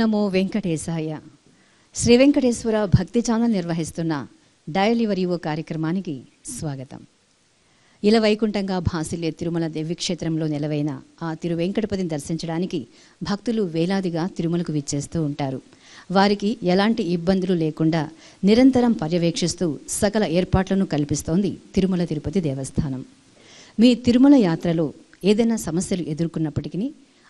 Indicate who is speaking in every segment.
Speaker 1: నమో వెంకటేశాయ. శ్రీ వెంకటేశ్వర భక్తి ఛానల్ నిర్వహిస్తున్న dial your Yuvo కార్యక్రమానికి స్వాగతం. ఇలవైకుంఠంగా భాసిల్లే తిరుమల దివ్యక్షేత్రంలో నెలవైన ఆ తిరువెంకటపతిని దర్శించడానికి భక్తులు వేలాదిగా తిరుమలకు విచ్చేస్తూ ఉంటారు. వారికి ఎలాంటి ఇబ్బందులు లేకుండా నిరంతరం పర్యవేక్షిస్తూ సకల ఏర్పాట్లను కల్పిస్తోంది తిరుమల తిరుపతి దేవస్థానం. మీ తిరుమల యాత్రలో ఏదైనా సమస్యలు ఎదుర్కొన్నప్పటికీ,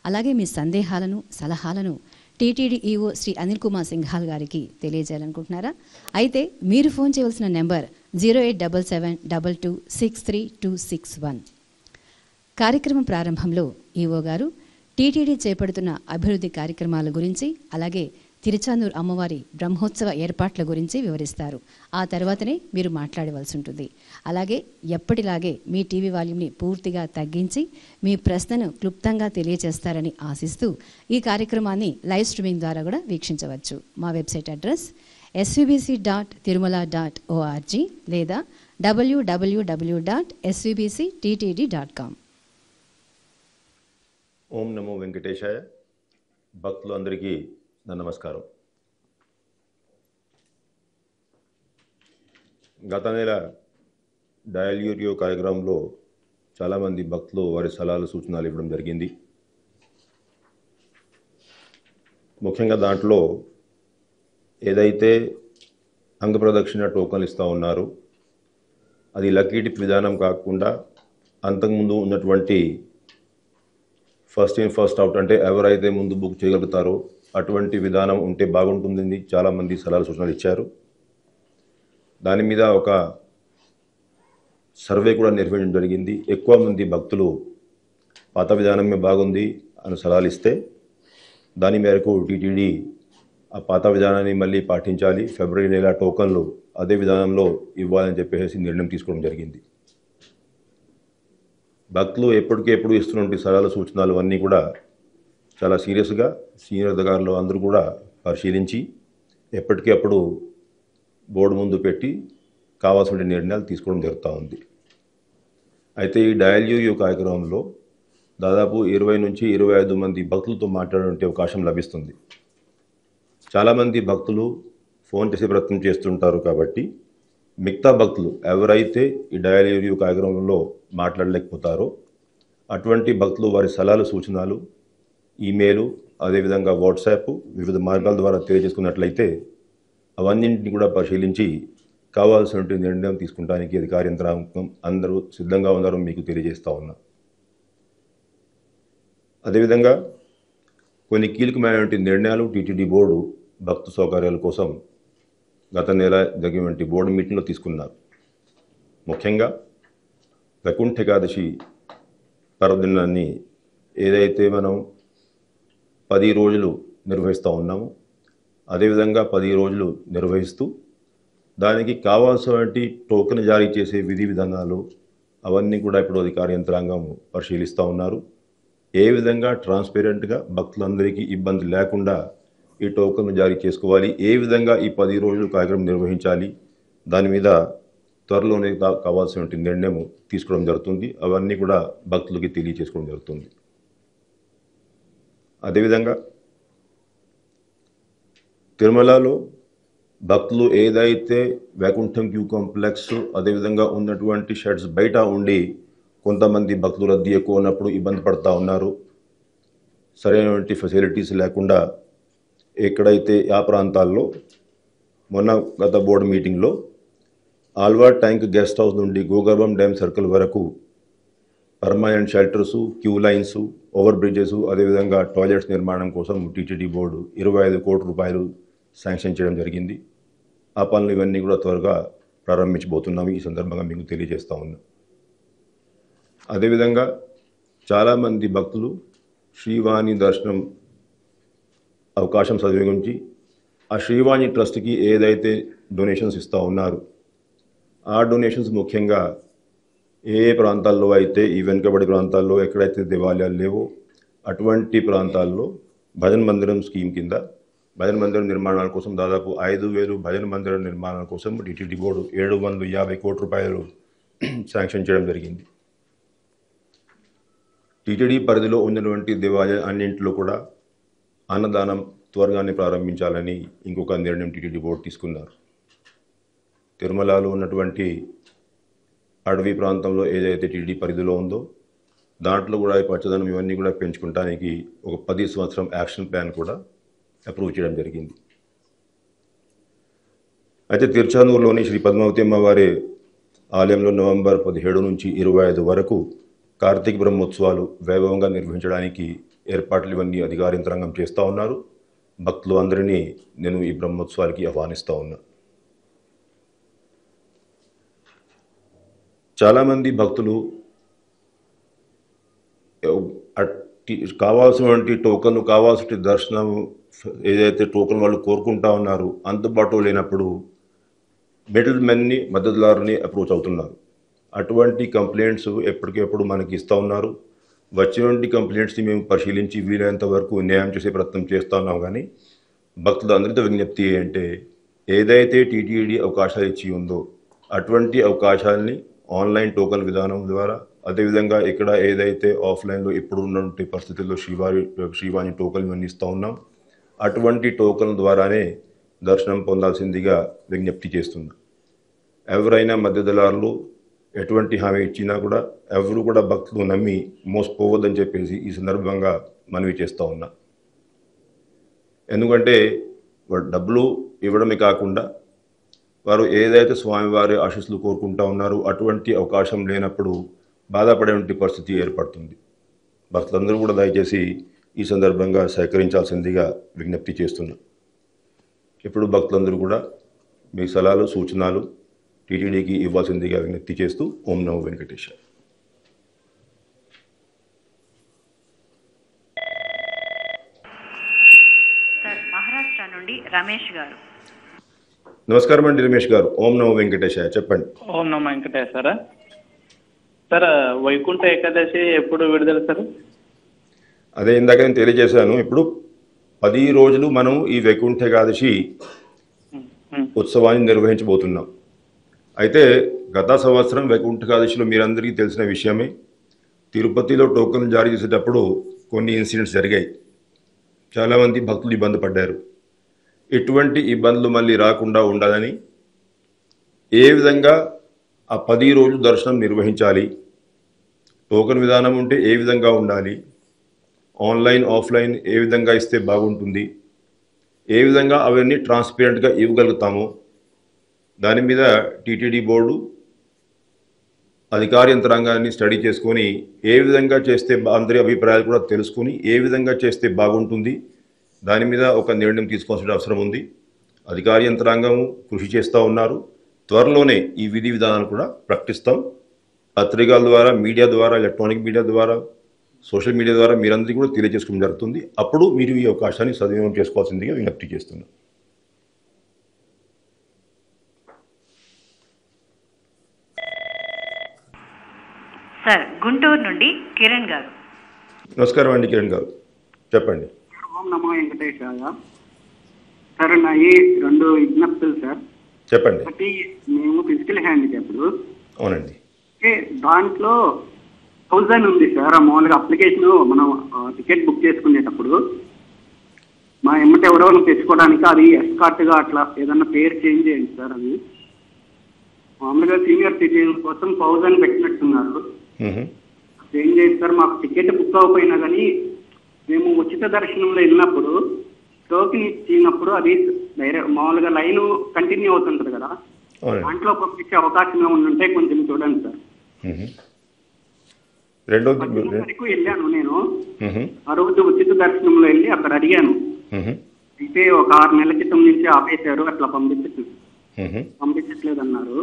Speaker 1: అలాగే మీ సందేహాలను, సలహాలను టీటీడీ ఈఓ శ్రీ అనిల్ కుమార్ సింఘాల్ గారికి తెలియజేయాలనుకుంటున్నారా? అయితే మీరు ఫోన్ చేయవలసిన నెంబర్ 087722636261. కార్యక్రమం ప్రారంభంలో ఈఓ గారు టీటీడీ చేపడుతున్న అభివృద్ధి కార్యక్రమాల గురించి, అలాగే తిరుచానూరు అమ్మవారి బ్రహ్మోత్సవ ఏర్పాట్ల గురించి వివరిస్తారు. ఆ తర్వాతనే మీరు మాట్లాడవలసి ఉంటుంది. అలాగే ఎప్పటిలాగే మీ టీవీ వాల్యూమ్ని పూర్తిగా తగ్గించి మీ ప్రశ్నను క్లుప్తంగా తెలియజేస్తారని ఆశిస్తూ ఈ కార్యక్రమాన్ని లైవ్ స్ట్రీమింగ్ ద్వారా కూడా వీక్షించవచ్చు. మా వెబ్సైట్ అడ్రస్ svbc.tirumala.org లేదా www.svbcttd.com.
Speaker 2: ఓం నమో వెంకటేశాయ. భక్తులందరికీ నా నమస్కారం. గత నెల డయల్ యువర్ యువో కార్యక్రమంలో చాలామంది భక్తులు వారి సలహాలు, సూచనలు ఇవ్వడం జరిగింది. ముఖ్యంగా దాంట్లో ఏదైతే అంగప్రదక్షిణ టోకన్లు ఇస్తూ ఉన్నారో అది లక్కీ డిప్ విధానం కాకుండా అంతకుముందు ఉన్నటువంటి ఫస్ట్ ఇన్ ఫస్ట్ అవుట్, అంటే ఎవరైతే ముందు బుక్ చేయగలుగుతారో అటువంటి విధానం ఉంటే బాగుంటుందని చాలామంది సలహాలు, సూచనలు ఇచ్చారు. దాని మీద ఒక సర్వే కూడా నిర్వహించడం జరిగింది. ఎక్కువ మంది భక్తులు పాత విధానమే బాగుంది అని సలహాలు ఇస్తే దాని మేరకు టీటీడీ ఆ పాత విధానాన్ని మళ్ళీ పాటించాలి, ఫిబ్రవరి నెల టోకన్లు అదే విధానంలో ఇవ్వాలని చెప్పేసి నిర్ణయం తీసుకోవడం జరిగింది. భక్తులు ఎప్పటికెప్పుడు ఇస్తున్నటువంటి సలహాలు, సూచనలు అన్నీ కూడా చాలా సీరియస్గా సీనియర్ అధికారులు అందరూ కూడా పరిశీలించి ఎప్పటికప్పుడు బోర్డు ముందు పెట్టి కావాల్సిన నిర్ణయాలు తీసుకోవడం జరుగుతూ ఉంది. అయితే ఈ డయల్ యువర్ యువో కార్యక్రమంలో దాదాపు 20 నుంచి 25 మంది భక్తులతో మాట్లాడే అవకాశం లభిస్తుంది. చాలామంది భక్తులు ఫోన్ చేసే ప్రయత్నం చేస్తుంటారు. కాబట్టి మిగతా భక్తులు ఎవరైతే ఈ డయల్ యువర్ యువో కార్యక్రమంలో మాట్లాడలేకపోతారో అటువంటి భక్తులు వారి సలహాలు, సూచనలు ఈమెయిల్, అదేవిధంగా వాట్సాప్ వివిధ మార్గాల ద్వారా తెలియజేసుకున్నట్లయితే అవన్నింటినీ కూడా పరిశీలించి కావాల్సినటువంటి నిర్ణయం తీసుకుంటానికి అధికార యంత్రాంగం అందరూ సిద్ధంగా ఉన్నారో మీకు తెలియజేస్తూ ఉన్నా. అదేవిధంగా కొన్ని కీలకమైనటువంటి నిర్ణయాలు టీటీడీ బోర్డు భక్తు సౌకర్యాల కోసం గత నెల జరిగినటువంటి బోర్డు మీటింగ్లో తీసుకున్నారు. ముఖ్యంగా వైకుంఠ ఏకాదశి పర్వదినాన్ని ఏదైతే మనం 10 రోజులు నిర్వహిస్తూ ఉన్నాము, అదేవిధంగా 10 రోజులు నిర్వహిస్తూ దానికి కావాల్సినటువంటి టోకెన్ జారీ చేసే విధి విధానాలు అవన్నీ కూడా ఇప్పుడు అధికార యంత్రాంగం పరిశీలిస్తూ ఉన్నారు. ఏ విధంగా ట్రాన్స్పరెంట్గా భక్తులందరికీ ఇబ్బంది లేకుండా ఈ టోకెన్ జారీ చేసుకోవాలి, ఏ విధంగా ఈ 10 రోజులు కార్యక్రమం నిర్వహించాలి, దాని మీద త్వరలోనే కావాల్సినటువంటి నిర్ణయం తీసుకోవడం జరుగుతుంది. అవన్నీ కూడా భక్తులకి తెలియజేసుకోవడం జరుగుతుంది. అదేవిధంగా తిరుమలలో భక్తులు ఏదైతే వైకుంఠం క్యూ కాంప్లెక్స్ అదేవిధంగా ఉన్నటువంటి షెడ్స్ బయట ఉండి కొంతమంది భక్తులు రద్దీ ఎక్కువ ఉన్నప్పుడు ఇబ్బంది పడుతూ ఉన్నారు. సరైనటువంటి ఫెసిలిటీస్ లేకుండా ఎక్కడైతే ఆ ప్రాంతాల్లో మొన్న గత బోర్డు మీటింగ్లో ఆల్వార్ ట్యాంక్ గెస్ట్ హౌస్ నుండి గోగర్భం డ్యామ్ సర్కిల్ వరకు permanent shelters, queue lines, over bridges, అదేవిధంగా టాయిలెట్స్ నిర్మాణం కోసం టీటీడీ బోర్డు 25 కోట్ల రూపాయలు శాంక్షన్ చేయడం జరిగింది. ఆ పనులు ఇవన్నీ కూడా త్వరగా ప్రారంభించబోతున్నాము. ఈ సందర్భంగా మీకు తెలియజేస్తూ ఉన్నాం. అదేవిధంగా చాలామంది భక్తులు శ్రీవాణి దర్శనం అవకాశం సద్వినియోగించి ఆ శ్రీవాణి ట్రస్ట్కి ఏదైతే డొనేషన్స్ ఇస్తూ ఉన్నారు ఆ డొనేషన్స్ ముఖ్యంగా ఏ ప్రాంతాల్లో అయితే ఈ వెనుకబడి ప్రాంతాల్లో ఎక్కడైతే దేవాలయాలు లేవో అటువంటి ప్రాంతాల్లో భజన్ మందిరం స్కీమ్ కింద భజన మందిరం నిర్మాణాల కోసం దాదాపు 5,000 భజన మందిర నిర్మాణాల కోసం టీటీడీ బోర్డు 750 కోట్ల రూపాయలు శాంక్షన్ చేయడం జరిగింది. టీటీడీ పరిధిలో ఉన్నటువంటి దేవాలయాలు అన్నింటిలో కూడా అన్నదానం త్వరగానే ప్రారంభించాలని ఇంకొక నిర్ణయం టీటీడీ బోర్డు తీసుకున్నారు. తిరుమలలో ఉన్నటువంటి అడవి ప్రాంతంలో ఏదైతే టీటీడీ పరిధిలో ఉందో దాంట్లో కూడా ఈ పచ్చదనం ఇవన్నీ కూడా పెంచుకోవడానికి ఒక 10 సంవత్సరం యాక్షన్ ప్లాన్ కూడా అప్రూవ్ చేయడం జరిగింది. అయితే తిరుచానూరులోని శ్రీ పద్మావతి అమ్మవారి ఆలయంలో నవంబర్ 17 నుంచి 25 వరకు కార్తీక బ్రహ్మోత్సవాలు వైభవంగా నిర్వహించడానికి ఏర్పాట్లు ఇవన్నీ అధికార యంత్రాంగం చేస్తూ ఉన్నారు. భక్తులు అందరినీ నేను ఈ బ్రహ్మోత్సవాలకి ఆహ్వానిస్తూ ఉన్నా. చాలామంది భక్తులు కావాల్సినటువంటి టోకన్ కావాల్సిన దర్శనం ఏదైతే టోకన్ వాళ్ళు కోరుకుంటా ఉన్నారు అందుబాటులో లేనప్పుడు మిడిల్ మెన్ని మద్దతుదారుని అప్రోచ్ అవుతున్నారు. అటువంటి కంప్లైంట్స్ ఎప్పటికెప్పుడు మనకి ఇస్తూ ఉన్నారు. వచ్చినటువంటి కంప్లైంట్స్ని మేము పరిశీలించి వీలైనంత వరకు న్యాయం చేసే ప్రయత్నం చేస్తూ ఉన్నాం. కానీ భక్తులు అందరితో విజ్ఞప్తి అంటే ఏదైతే టీటీడీ అవకాశాలు ఇచ్చి ఉందో అటువంటి అవకాశాలని ఆన్లైన్ టోకన్ విధానం ద్వారా, అదేవిధంగా ఇక్కడ ఏదైతే ఆఫ్లైన్లో ఇప్పుడు ఉన్నటువంటి పరిస్థితుల్లో శ్రీవాణి టోకన్ ఇవన్నీ ఇస్తూ ఉన్నాం అటువంటి టోకన్ ద్వారానే దర్శనం పొందాల్సిందిగా విజ్ఞప్తి చేస్తున్నాం. ఎవరైనా మధ్యదళారులు ఎటువంటి హామీ ఇచ్చినా కూడా ఎవరు కూడా భక్తులు నమ్మి మోసపోవద్దని చెప్పేసి ఈ సందర్భంగా మనవి చేస్తూ ఉన్నా. ఎందుకంటే వాడు డబ్బులు ఇవ్వడమే కాకుండా వారు ఏదైతే స్వామివారి ఆశీస్సులు కోరుకుంటూ ఉన్నారో అటువంటి అవకాశం లేనప్పుడు బాధపడేటువంటి పరిస్థితి ఏర్పడుతుంది. భక్తులందరూ కూడా దయచేసి ఈ సందర్భంగా సహకరించాల్సిందిగా విజ్ఞప్తి చేస్తున్నాం. ఇప్పుడు భక్తులందరూ కూడా మీ సలహాలు సూచనలు టీటీడీకి ఇవ్వాల్సిందిగా విజ్ఞప్తి చేస్తూ ఓం నమో వెంకటేశ్వర.
Speaker 3: సార్ మహారాష్ట్ర నుండి రమేష్ గారు.
Speaker 2: నమస్కారం అండి రమేష్ గారు. ఓం నమో వెంకటేశ్వర, చెప్పండి.
Speaker 4: ఓం నమో వెంకటేశ్వర. సార్ వైకుంఠ ఏకాదశి ఎప్పుడు విడుదల సార్?
Speaker 2: అదే ఇందాక నేను తెలియజేశాను. ఇప్పుడు 10 రోజులు మనం ఈ వైకుంఠ ఏకాదశి ఉత్సవాన్ని నిర్వహించబోతున్నాం. అయితే గత సంవత్సరం వైకుంఠ ఏకాదశిలో మీరందరికీ తెలిసిన విషయమే, తిరుపతిలో టోకన్లు జారీ చేసేటప్పుడు కొన్ని ఇన్సిడెంట్స్ జరిగాయి. చాలామంది భక్తులు ఇబ్బంది పడ్డారు. ఎటువంటి ఇబ్బందులు మళ్ళీ రాకుండా ఉండాలని ఏ విధంగా ఆ 10 రోజులు దర్శనం నిర్వహించాలి, టోకన్ విధానం ఉంటే ఏ విధంగా ఉండాలి, ఆన్లైన్ ఆఫ్లైన్ ఏ విధంగా ఇస్తే బాగుంటుంది, ఏ విధంగా అవన్నీ ట్రాన్స్పరెంట్గా ఇవ్వగలుగుతామో దాని మీద టీటీడీ బోర్డు అధికార యంత్రాంగాన్ని స్టడీ చేసుకొని ఏ విధంగా చేస్తే అందరి అభిప్రాయాలు కూడా తెలుసుకొని ఏ విధంగా చేస్తే బాగుంటుంది దాని మీద ఒక నిర్ణయం తీసుకోవాల్సిన అవసరం ఉంది. అధికార యంత్రాంగం కృషి చేస్తూ ఉన్నారు. త్వరలోనే ఈ విధి విధానాలు కూడా ప్రకటిస్తాం. పత్రికల ద్వారా, మీడియా ద్వారా, ఎలక్ట్రానిక్ మీడియా ద్వారా, సోషల్ మీడియా ద్వారా మీరందరికీ కూడా తెలియజేసుకోవడం జరుగుతుంది. అప్పుడు మీరు ఈ అవకాశాన్ని సద్వినియోగం చేసుకోవాల్సిందిగా విజ్ఞప్తి చేస్తున్నాం.
Speaker 3: సార్ గుంటూరు నుండి కిరణ్ గారు.
Speaker 2: నమస్కారం అండి కిరణ్ గారు, చెప్పండి.
Speaker 5: ఓం నమో వెంకటేశాయ. సార్ నా ఈ 2 విజ్ఞప్తులు సార్.
Speaker 2: చెప్పండి.
Speaker 5: ఒకటి, మేము ఫిజికల్ హ్యాండిక్యాప్డ్.
Speaker 2: అవునండి.
Speaker 5: దాంట్లో 1000 ఉంది సార్. మామూలుగా అప్లికేషన్ మనం టికెట్ బుక్ చేసుకునేటప్పుడు మా ఎమ్మటి ఎవరెవరు తెచ్చుకోవడానికి అది ఎస్కార్ట్గా అట్లా ఏదన్నా పేరు చేంజ్ చేయండి సార్. అది మామూలుగా సీనియర్ సిటిజన్ కోసం 1000 పెట్టినట్టున్నారు. చేంజ్ చేయండి సార్. మాకు టికెట్ బుక్ అవ్వకపోయినా కానీ మేము ఉచిత దర్శనంలో వెళ్ళినప్పుడు టోకెన్ ఇచ్చినప్పుడు అది డైరెక్ట్ మామూలుగా లైన్ కంటిన్యూ అవుతుంటుంది కదా, దాంట్లో పంపించే అవకాశం ఉంటే కొంచెం చూడండి సార్. వరకు వెళ్ళాను నేను. ఆ రోజు ఉచిత దర్శనంలో వెళ్ళి అక్కడ అడిగాను. అయితే ఒక 6 నెలల క్రితం నుంచి ఆపేశారు, అట్లా పంపించట్లేదు అన్నారు.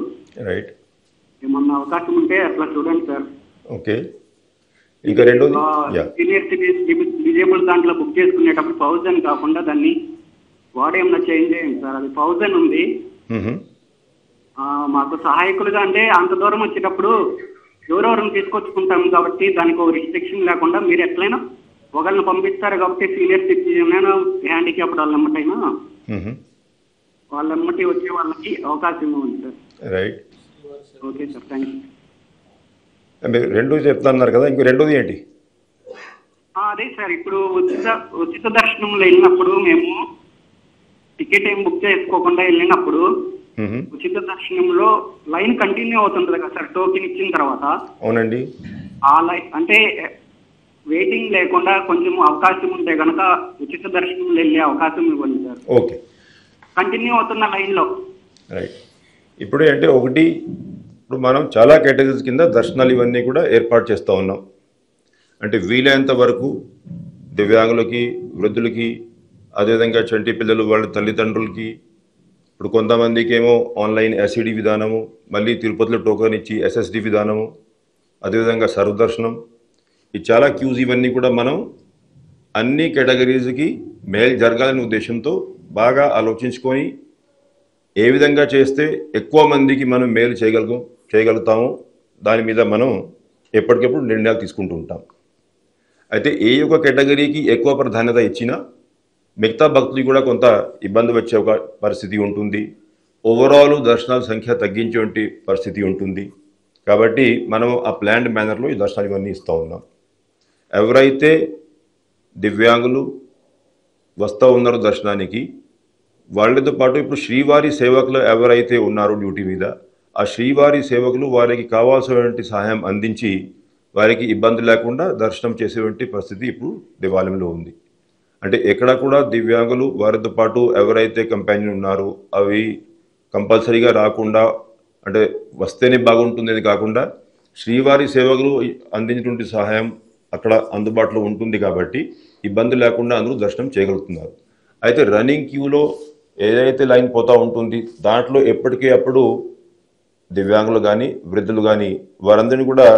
Speaker 5: ఏమన్నా అవకాశం ఉంటే అట్లా చూడండి సార్.
Speaker 2: ఓకే. ఇంకా రెండోది,
Speaker 5: సీనియర్ సిటిజన్ డిజేబుల్ దాంట్లో బుక్ చేసుకునేటప్పుడు 1000 కాకుండా దాన్ని వాడేమన్నా చేంజ్ చేయండి సార్. అది 1000 ఉంది. మాకు సహాయకులుగా అంటే అంత దూరం వచ్చేటప్పుడు ఎవరెవరిని తీసుకొచ్చుకుంటాం కాబట్టి దానికి ఒక రిస్ట్రిక్షన్ లేకుండా మీరు ఎట్లయినా ఒకళ్ళని పంపిస్తారు కాబట్టి సీనియర్ సిటిజన్ అయినా హ్యాండిక్యాప్డ్ వాళ్ళ ఎమ్మటైనా వాళ్ళ ఎమ్మటి వచ్చే వాళ్ళకి అవకాశం ఉంది sir.
Speaker 2: Right.
Speaker 5: Okay sir, thank you.
Speaker 2: రెండోది చెప్తున్నారు కదా, ఇంకో రెండోది ఏంటి?
Speaker 5: అదే సార్, ఇప్పుడు ఉచిత దర్శనంలో వెళ్ళినప్పుడు మేము టికెట్ ఏం బుక్ చేసుకోకుండా వెళ్ళినప్పుడు ఉచిత దర్శనంలో లైన్ కంటిన్యూ అవుతుంది కదా సార్ టోకెన్ ఇచ్చిన తర్వాత.
Speaker 2: అవునండి.
Speaker 5: ఆ లైన్ అంటే వెయిటింగ్ లేకుండా కొంచెం అవకాశం ఉంటే కనుక ఉచిత దర్శనంలో వెళ్ళే అవకాశం ఇవ్వండి సార్.
Speaker 2: ఓకే,
Speaker 5: కంటిన్యూ అవుతున్న లైన్లో.
Speaker 2: రైట్. ఇప్పుడు అంటే ఒకటి, ఇప్పుడు మనం చాలా కేటగిరీస్ కింద దర్శనాలు ఇవన్నీ కూడా ఏర్పాటు చేస్తూ ఉన్నాం. అంటే వీలైనంత వరకు దివ్యాంగులకి, వృద్ధులకి, అదేవిధంగా చంటి పిల్లలు వాళ్ళ తల్లిదండ్రులకి, ఇప్పుడు కొంతమందికి ఏమో ఆన్లైన్ ఎస్ఈడి విధానము, మళ్ళీ తిరుపతిలో టోకెన్ ఇచ్చి ఎస్ఎస్డి విధానము, అదేవిధంగా సర్వదర్శనం, ఈ చాలా క్యూస్ ఇవన్నీ కూడా మనం అన్ని కేటగిరీస్కి మేలు జరగాలనే ఉద్దేశంతో బాగా ఆలోచించుకొని ఏ విధంగా చేస్తే ఎక్కువ మందికి మనం మేలు చేయగలుగుతాము దాని మీద మనం ఎప్పటికప్పుడు నిర్ణయాలు తీసుకుంటూ ఉంటాం. అయితే ఏ ఒక్క కేటగిరీకి ఎక్కువ ప్రాధాన్యత ఇచ్చినా మిగతా భక్తులు కూడా కొంత ఇబ్బంది వచ్చే ఒక పరిస్థితి ఉంటుంది. ఓవరాల్ దర్శనాల సంఖ్య తగ్గించేటువంటి పరిస్థితి ఉంటుంది. కాబట్టి మనం ఆ ప్లాన్డ్ మేనర్లో ఈ దర్శనాలు ఇవన్నీ ఇస్తూ ఉన్నాం. ఎవరైతే దివ్యాంగులు వస్తూ ఉన్నారో దర్శనానికి, వాళ్ళతో పాటు ఇప్పుడు శ్రీవారి సేవకులు ఎవరైతే ఉన్నారో డ్యూటీ మీద, ఆ శ్రీవారి సేవకులు వారికి కావాల్సినటువంటి సహాయం అందించి వారికి ఇబ్బంది లేకుండా దర్శనం చేసేటువంటి పరిస్థితి ఇప్పుడు దేవాలయంలో ఉంది. అంటే ఎక్కడ కూడా దివ్యాంగులు వారితో పాటు ఎవరైతే కంపానియన్ ఉన్నారో అవి కంపల్సరీగా రాకుండా, అంటే వస్తేనే బాగుంటుంది కాకుండా శ్రీవారి సేవకులు అందించినటువంటి సహాయం అక్కడ అందుబాటులో ఉంటుంది కాబట్టి ఇబ్బంది లేకుండా అందరూ దర్శనం చేయగలుగుతున్నారు. అయితే రన్నింగ్ క్యూలో ఏదైతే లైన్ పోతూ ఉంటుంది దాంట్లో ఎప్పటికీ అప్పుడు దివ్యాంగులు కానీ వృద్ధులు కానీ వారందరినీ కూడా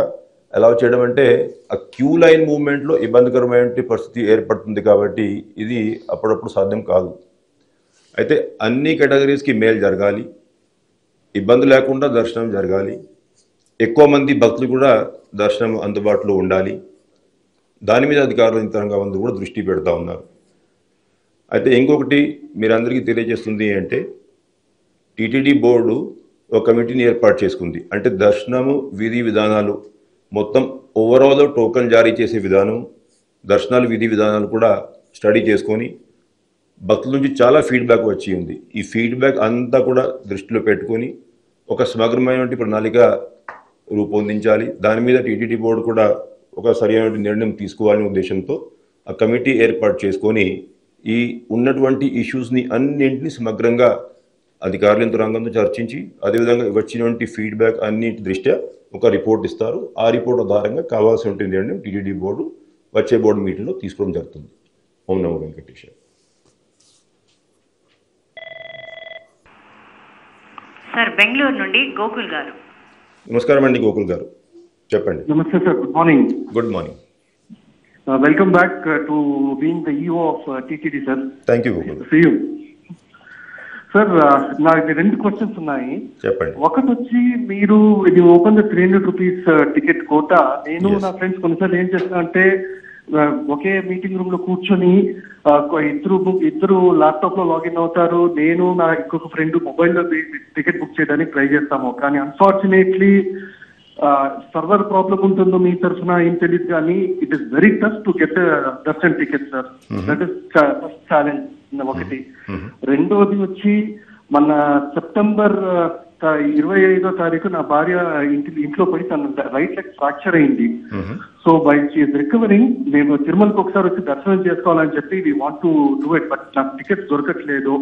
Speaker 2: అలౌ చేయడం అంటే ఆ క్యూ లైన్ మూవ్మెంట్లో ఇబ్బందికరమైన పరిస్థితి ఏర్పడుతుంది కాబట్టి ఇది అప్పుడప్పుడు సాధ్యం కాదు. అయితే అన్ని కేటగిరీస్కి మేలు జరగాలి, ఇబ్బంది లేకుండా దర్శనం జరగాలి, ఎక్కువ మంది భక్తులు కూడా దర్శనం అందుబాటులో ఉండాలి. దాని మీద అధికారులు ఇంతరంగా అందరూ కూడా దృష్టి పెడతా ఉన్నారు. అయితే ఇంకొకటి మీరందరికీ తెలియజేస్తుంది అంటే టీటీడీ బోర్డు ఒక కమిటీని ఏర్పాటు చేసుకుంది. అంటే దర్శనము విధి విధానాలు మొత్తం ఓవరాల్ టోకెన్ జారీ చేసే విధానం, దర్శనాలు విధి విధానాలు కూడా స్టడీ చేసుకొని భక్తుల నుంచి చాలా ఫీడ్బ్యాక్ వచ్చి ఉంది. ఈ ఫీడ్బ్యాక్ అంతా కూడా దృష్టిలో పెట్టుకొని ఒక సమగ్రమైనటువంటి ప్రణాళిక రూపొందించాలి. దాని మీద టీటీడీ బోర్డు కూడా ఒక సరైన నిర్ణయం తీసుకోవాలనే ఉద్దేశంతో ఆ కమిటీ ఏర్పాటు చేసుకొని ఈ ఉన్నటువంటి ఇష్యూస్ని అన్నింటినీ సమగ్రంగా అధికారుల యంత్రాంగంతో చర్చించి అదేవిధంగా వచ్చినటువంటి ఫీడ్బ్యాక్ అన్నింటి దృష్ట్యా ఒక రిపోర్ట్ ఇస్తారు. ఆ రిపోర్ట్ ఆధారంగా కావాల్సినటువంటి నిర్ణయం టీటీడీ బోర్డు వచ్చే బోర్డు మీటింగ్లో తీసుకోవడం జరుగుతుంది. ఓం నమో వెంకటేశ్వర.
Speaker 3: సార్ బెంగళూరు నుండి గోకుల్ గారు.
Speaker 2: నమస్కారం అండి గోకుల్ గారు, చెప్పండి.
Speaker 6: నమస్తే sir, good morning.
Speaker 2: Good morning.
Speaker 6: Welcome back to being the EO of TTD sir.
Speaker 2: Thank you Gokul.
Speaker 6: See you sir. నాకు 2 క్వశ్చన్స్ ఉన్నాయి.
Speaker 2: చెప్పండి.
Speaker 6: ఒకటి వచ్చి మీరు ఇది open the 300 rupees ticket quota. నేను నా ఫ్రెండ్స్ కొన్నిసార్లు ఏం చేస్తున్నా అంటే ఒకే మీటింగ్ రూమ్ లో కూర్చొని ఇద్దరు ల్యాప్టాప్ లో లాగిన్ అవుతారు. నేను నా ఇంకొక ఫ్రెండ్ మొబైల్లో టికెట్ బుక్ చేయడానికి ట్రై చేస్తాము. కానీ అన్ఫార్చునేట్లీ సర్వర్ ప్రాబ్లం ఉంటుందో మీ తరఫున ఏం తెలియదు కానీ it is very tough to get Darshan ticket sir. That is first challenge ఒకటి. రెండోది వచ్చి మన సెప్టెంబర్ 25వ తారీఖు నా భార్య ఇంట్లో పడి తన రైట్ లెగ్ ఫ్రాక్చర్ అయింది. So by she is recovering. మేము తిరుమలకి ఒకసారి వచ్చి దర్శనం చేసుకోవాలని చెప్పి we want to do it, but నాకు టికెట్స్ దొరకట్లేదు.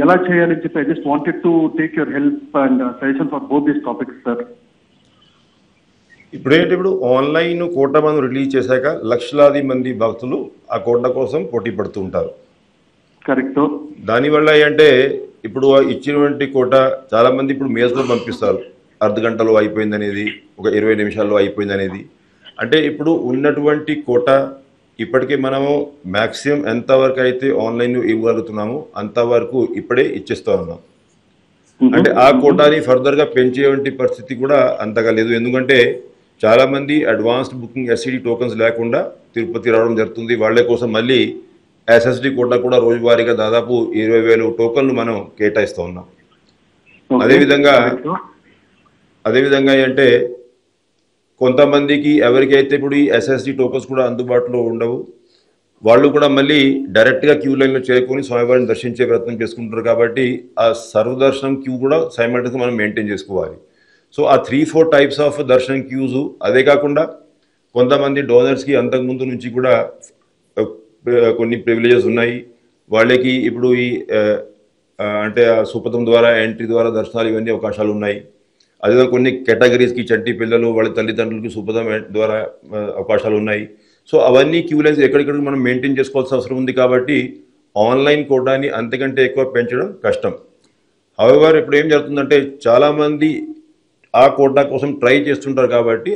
Speaker 6: ఎలా చేయాలని చెప్పి I just wanted to take your help and suggestion for both these topics sir.
Speaker 2: ఇప్పుడు ఆన్లైన్ కోటా మనం రిలీజ్ చేశాక లక్షలాది మంది భక్తులు ఆ కోటా కోసం పోటీ పడుతూ ఉంటారు.
Speaker 6: కరెక్ట్.
Speaker 2: దానివల్ల ఏంటంటే ఇప్పుడు ఇచ్చినటువంటి కోటా చాలామంది ఇప్పుడు మేల్స్లో పంపిస్తారు, అర్ధ గంటలో అయిపోయింది అనేది, ఒక 20 నిమిషాల్లో అయిపోయింది అనేది. అంటే ఇప్పుడు ఉన్నటువంటి కోటా ఇప్పటికే మనము మ్యాక్సిమం ఎంతవరకు అయితే ఆన్లైన్ ఇవ్వగలుగుతున్నామో అంతవరకు ఇప్పుడే ఇచ్చేస్తూ ఉన్నాం. అంటే ఆ కోటాని ఫర్దర్గా పెంచేటువంటి పరిస్థితి కూడా అంతగా లేదు. ఎందుకంటే చాలామంది అడ్వాన్స్డ్ బుకింగ్ ఎస్సీడీ టోకన్స్ లేకుండా తిరుపతి రావడం జరుగుతుంది. వాళ్ళ కోసం మళ్ళీ ఎస్ఎస్డి కోటా కూడా రోజువారీగా దాదాపు 20,000 టోకన్లు మనం కేటాయిస్తూ ఉన్నాం. అదేవిధంగా అంటే కొంతమందికి ఎవరికైతే ఇప్పుడు ఈ ఎస్ఎస్డి టోకన్స్ కూడా అందుబాటులో ఉండవు, వాళ్ళు కూడా మళ్ళీ డైరెక్ట్గా క్యూ లైన్లో చేరుకొని స్వామివారిని దర్శించే ప్రయత్నం చేసుకుంటారు. కాబట్టి ఆ సర్వదర్శనం క్యూ కూడా సైమల్టేనియస్గా మనం మెయింటైన్ చేసుకోవాలి. సో ఆ 3-4 టైప్స్ ఆఫ్ దర్శనం క్యూస్. అదే కాకుండా కొంతమంది డోనర్స్కి అంతకుముందు నుంచి కూడా కొన్ని ప్రివిలేజెస్ ఉన్నాయి. వాళ్ళకి ఇప్పుడు ఈ అంటే ఆ సుపథం ద్వారా ఎంట్రీ ద్వారా దర్శనాలు ఇవన్నీ అవకాశాలు ఉన్నాయి. అదే కొన్ని కేటగిరీస్కి చంటి పిల్లలు వాళ్ళ తల్లిదండ్రులకి సుపథం ద్వారా అవకాశాలు ఉన్నాయి. సో అవన్నీ క్యూ లైన్స్ ఎక్కడిక్కడ మనం మెయింటైన్ చేసుకోవాల్సిన అవసరం ఉంది. కాబట్టి ఆన్లైన్ కోటాని అంతకంటే ఎక్కువ పెంచడం కష్టం. హౌవెవర్ ఇప్పుడు ఏం జరుగుతుందంటే చాలామంది ఆ కోటా కోసం ట్రై చేస్తుంటారు. కాబట్టి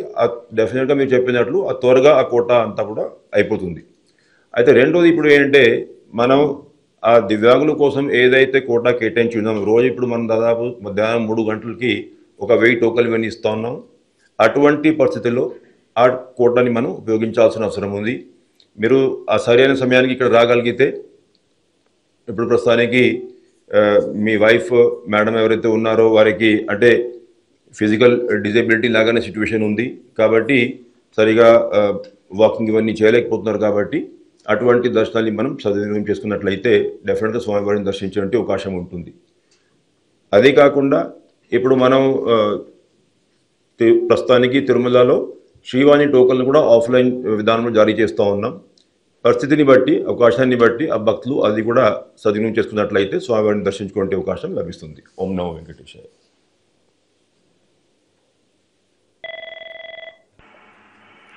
Speaker 2: డెఫినెట్గా మీరు చెప్పినట్లు త్వరగా ఆ కోటా అంతా కూడా అయిపోతుంది. అయితే రెండోది ఇప్పుడు ఏంటంటే మనం ఆ దివ్యాంగుల కోసం ఏదైతే కోటా కేటాయించి ఉన్నాం, రోజు ఇప్పుడు మనం దాదాపు మధ్యాహ్నం 3 గంటలకి ఒక 1000 టోకన్లు ఇవన్నీ ఇస్తూ ఉన్నాం. అటువంటి పరిస్థితుల్లో ఆ కోటాని మనం ఉపయోగించాల్సిన అవసరం ఉంది. మీరు ఆ సరైన సమయానికి ఇక్కడ రాగలిగితే, ఇప్పుడు ప్రస్తుతానికి మీ వైఫ్ మేడం ఎవరైతే ఉన్నారో వారికి అంటే ఫిజికల్ డిజేబిలిటీ లాగానే సిచ్యువేషన్ ఉంది. కాబట్టి సరిగా వాకింగ్ ఇవన్నీ చేయలేకపోతున్నారు. కాబట్టి అటువంటి దర్శనాన్ని మనం సద్వినియోగం చేసుకున్నట్లయితే డెఫినెట్గా స్వామివారిని దర్శించడానికి అవకాశం ఉంటుంది. అదే కాకుండా ఇప్పుడు మనం ప్రస్తుతానికి తిరుమలలో శ్రీవాణి టోకన్లు కూడా ఆఫ్లైన్ విధానంలో జారీ చేస్తూ ఉన్నాం. పరిస్థితిని బట్టి అవకాశాన్ని బట్టి ఆ భక్తులు అది కూడా సద్వినియోగం చేసుకున్నట్లయితే స్వామివారిని దర్శించుకునే అవకాశం లభిస్తుంది. ఓం నమో వెంకటేశాయ.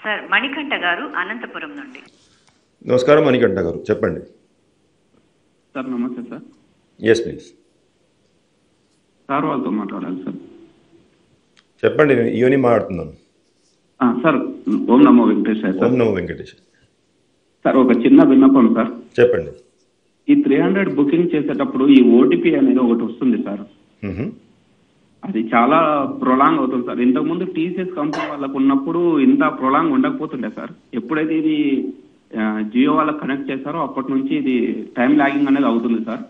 Speaker 3: సార్ మణికంఠ గారు అనంతపురం నుండి.
Speaker 2: నమస్కారం మణికంఠ గారు, చెప్పండి.
Speaker 7: సార్ నమస్తే సార్.
Speaker 2: Yes please.
Speaker 7: సార్ వాళ్ళతో మాట్లాడాలి సార్.
Speaker 2: చెప్పండి, ఇవన్నీ మాట్లాడుతున్నాను.
Speaker 7: సార్ ఓం నమో వెంకటేశ్వర సార్.
Speaker 2: ఓం నమో వెంకటేశ్వర
Speaker 7: సార్ ఒక చిన్న విన్నపం సార్.
Speaker 2: చెప్పండి.
Speaker 7: ఈ 300 బుకింగ్ చేసేటప్పుడు ఈ ఓటీపీ అనేది ఒకటి వస్తుంది సార్. అది చాలా ప్రొలాంగ్ అవుతుంది సార్. ఇంతకుముందు టీసీఎస్ కంపెనీ వాళ్ళకు ఉన్నప్పుడు ఇంత ప్రొలాంగ్ ఉండకపోతుండే సార్. ఎప్పుడైతే ఇది జియో వాళ్ళకి కనెక్ట్ చేశారో అప్పటి నుంచి ఇది టైం లాగింగ్ అనేది అవుతుంది సార్.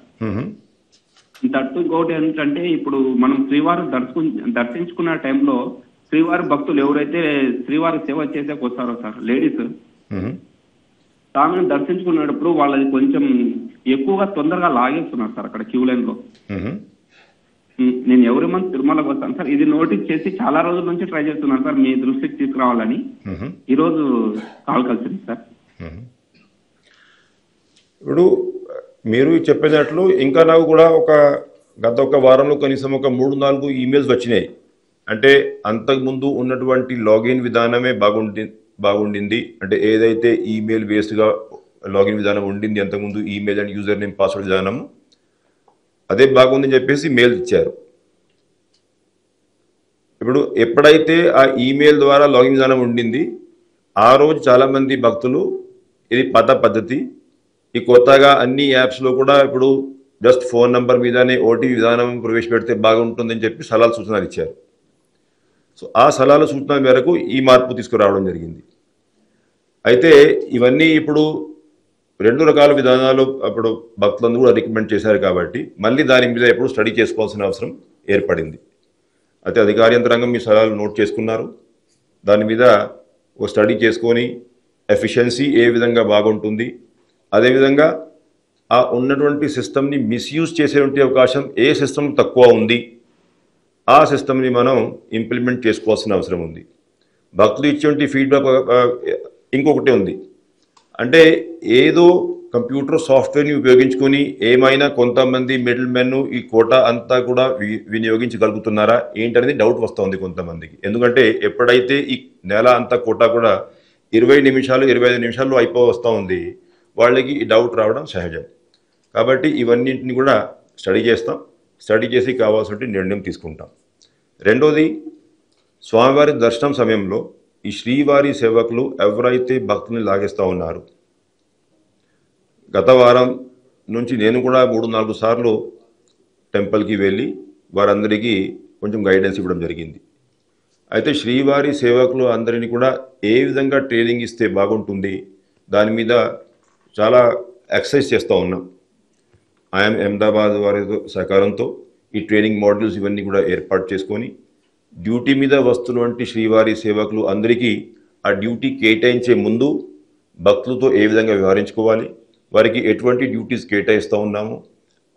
Speaker 7: దట్టు ఇంకోటి ఏంటంటే ఇప్పుడు మనం శ్రీవారు దర్శించుకున్న టైంలో శ్రీవారి భక్తులు ఎవరైతే శ్రీవారి సేవ చేసేకి వస్తారో సార్, లేడీస్ తాను దర్శించుకునేటప్పుడు వాళ్ళది కొంచెం ఎక్కువగా తొందరగా లాగేస్తున్నారు సార్ అక్కడ క్యూ లైన్ లో. నేను ఎవరి మంత్ తిరుమలకు వస్తాను సార్. ఇది నోటీస్ చేసి చాలా రోజుల నుంచి ట్రై చేస్తున్నాను సార్, మీ దృష్టికి తీసుకురావాలని ఈరోజు కాల్ కలిసింది సార్.
Speaker 2: ఇప్పుడు మీరు చెప్పినట్లు ఇంకా నాకు కూడా గత ఒక వారంలో కనీసం ఒక 3-4 ఈమెయిల్స్ వచ్చినాయి. అంటే అంతకుముందు ఉన్నటువంటి లాగిన్ విధానమే బాగుండింది. అంటే ఏదైతే ఈమెయిల్ బేస్డ్గా లాగిన్ విధానం ఉండింది అంతకుముందు, email and user name password విధానము అదే బాగుందని చెప్పేసి మెయిల్ ఇచ్చారు. ఇప్పుడు ఎప్పుడైతే ఆ ఈమెయిల్ ద్వారా లాగిన్ విధానం ఉండింది ఆ రోజు చాలామంది భక్తులు ఇది పాత పద్ధతి, ఈ కొత్తగా అన్ని యాప్స్లో కూడా ఇప్పుడు జస్ట్ ఫోన్ నంబర్ మీదనే ఓటీపీ విధానం ప్రవేశపెడితే బాగుంటుందని చెప్పి సలహాలు సూచనలు ఇచ్చారు. సో ఆ సలహాల సూచనల మేరకు ఈ మార్పు తీసుకురావడం జరిగింది. అయితే ఇవన్నీ ఇప్పుడు 2 రకాల విధానాలు అప్పుడు భక్తులందరూ కూడా రికమెండ్ చేశారు. కాబట్టి మళ్ళీ దాని మీద ఎప్పుడు స్టడీ చేసుకోవాల్సిన అవసరం ఏర్పడింది. అయితే అధికార యంత్రాంగం మీ సలహాలు నోట్ చేసుకున్నారు. దాని మీద ఓ స్టడీ చేసుకొని ఎఫిషియన్సీ ఏ విధంగా బాగుంటుంది, అదేవిధంగా ఆ ఉన్నటువంటి సిస్టమ్ని మిస్యూజ్ చేసేటువంటి అవకాశం ఏ సిస్టమ్ తక్కువ ఉంది ఆ సిస్టమ్ని మనం ఇంప్లిమెంట్ చేసుకోవాల్సిన అవసరం ఉంది. భక్తులు ఇచ్చేటువంటి ఫీడ్బ్యాక్ ఇంకొకటి ఉంది. అంటే ఏదో కంప్యూటర్ సాఫ్ట్వేర్ని ఉపయోగించుకొని ఏమైనా కొంతమంది మిడిల్ మెన్ ఈ కోటా అంతా కూడా వినియోగించగలుగుతున్నారా ఏంటనేది డౌట్ వస్తుంది కొంతమందికి. ఎందుకంటే ఎప్పుడైతే ఈ నెల అంతా కోటా కూడా 20 నిమిషాలు 25 నిమిషాల్లో వస్తూ ఉంది, వాళ్ళకి ఈ డౌట్ రావడం సహజం. కాబట్టి ఇవన్నింటిని కూడా స్టడీ చేస్తాం. స్టడీ చేసి కావాల్సిన నిర్ణయం తీసుకుంటాం. రెండోది, స్వామివారి దర్శనం సమయంలో ఈ శ్రీవారి సేవకులు ఎవరైతే భక్తుల్ని లాగేస్తూ ఉన్నారు, గత వారం నుంచి నేను కూడా 3-4 సార్లు టెంపుల్కి వెళ్ళి వారందరికీ కొంచెం గైడెన్స్ ఇవ్వడం జరిగింది. అయితే శ్రీవారి సేవకులు అందరినీ కూడా ఏ విధంగా ట్రైనింగ్ ఇస్తే బాగుంటుంది దాని మీద చాలా ఎక్సర్సైజ్ చేస్తూ ఉన్నాం. ఐఎమ్ అహ్మదాబాద్ వారి సహకారంతో ఈ ట్రైనింగ్ మాడ్యూల్స్ ఇవన్నీ కూడా ఏర్పాటు చేసుకొని డ్యూటీ మీద వస్తున్నటువంటి శ్రీవారి సేవకులు అందరికీ ఆ డ్యూటీ కేటాయించే ముందు భక్తులతో ఏ విధంగా వ్యవహరించుకోవాలి, వారికి ఎటువంటి డ్యూటీస్ కేటాయిస్తూ ఉన్నాము,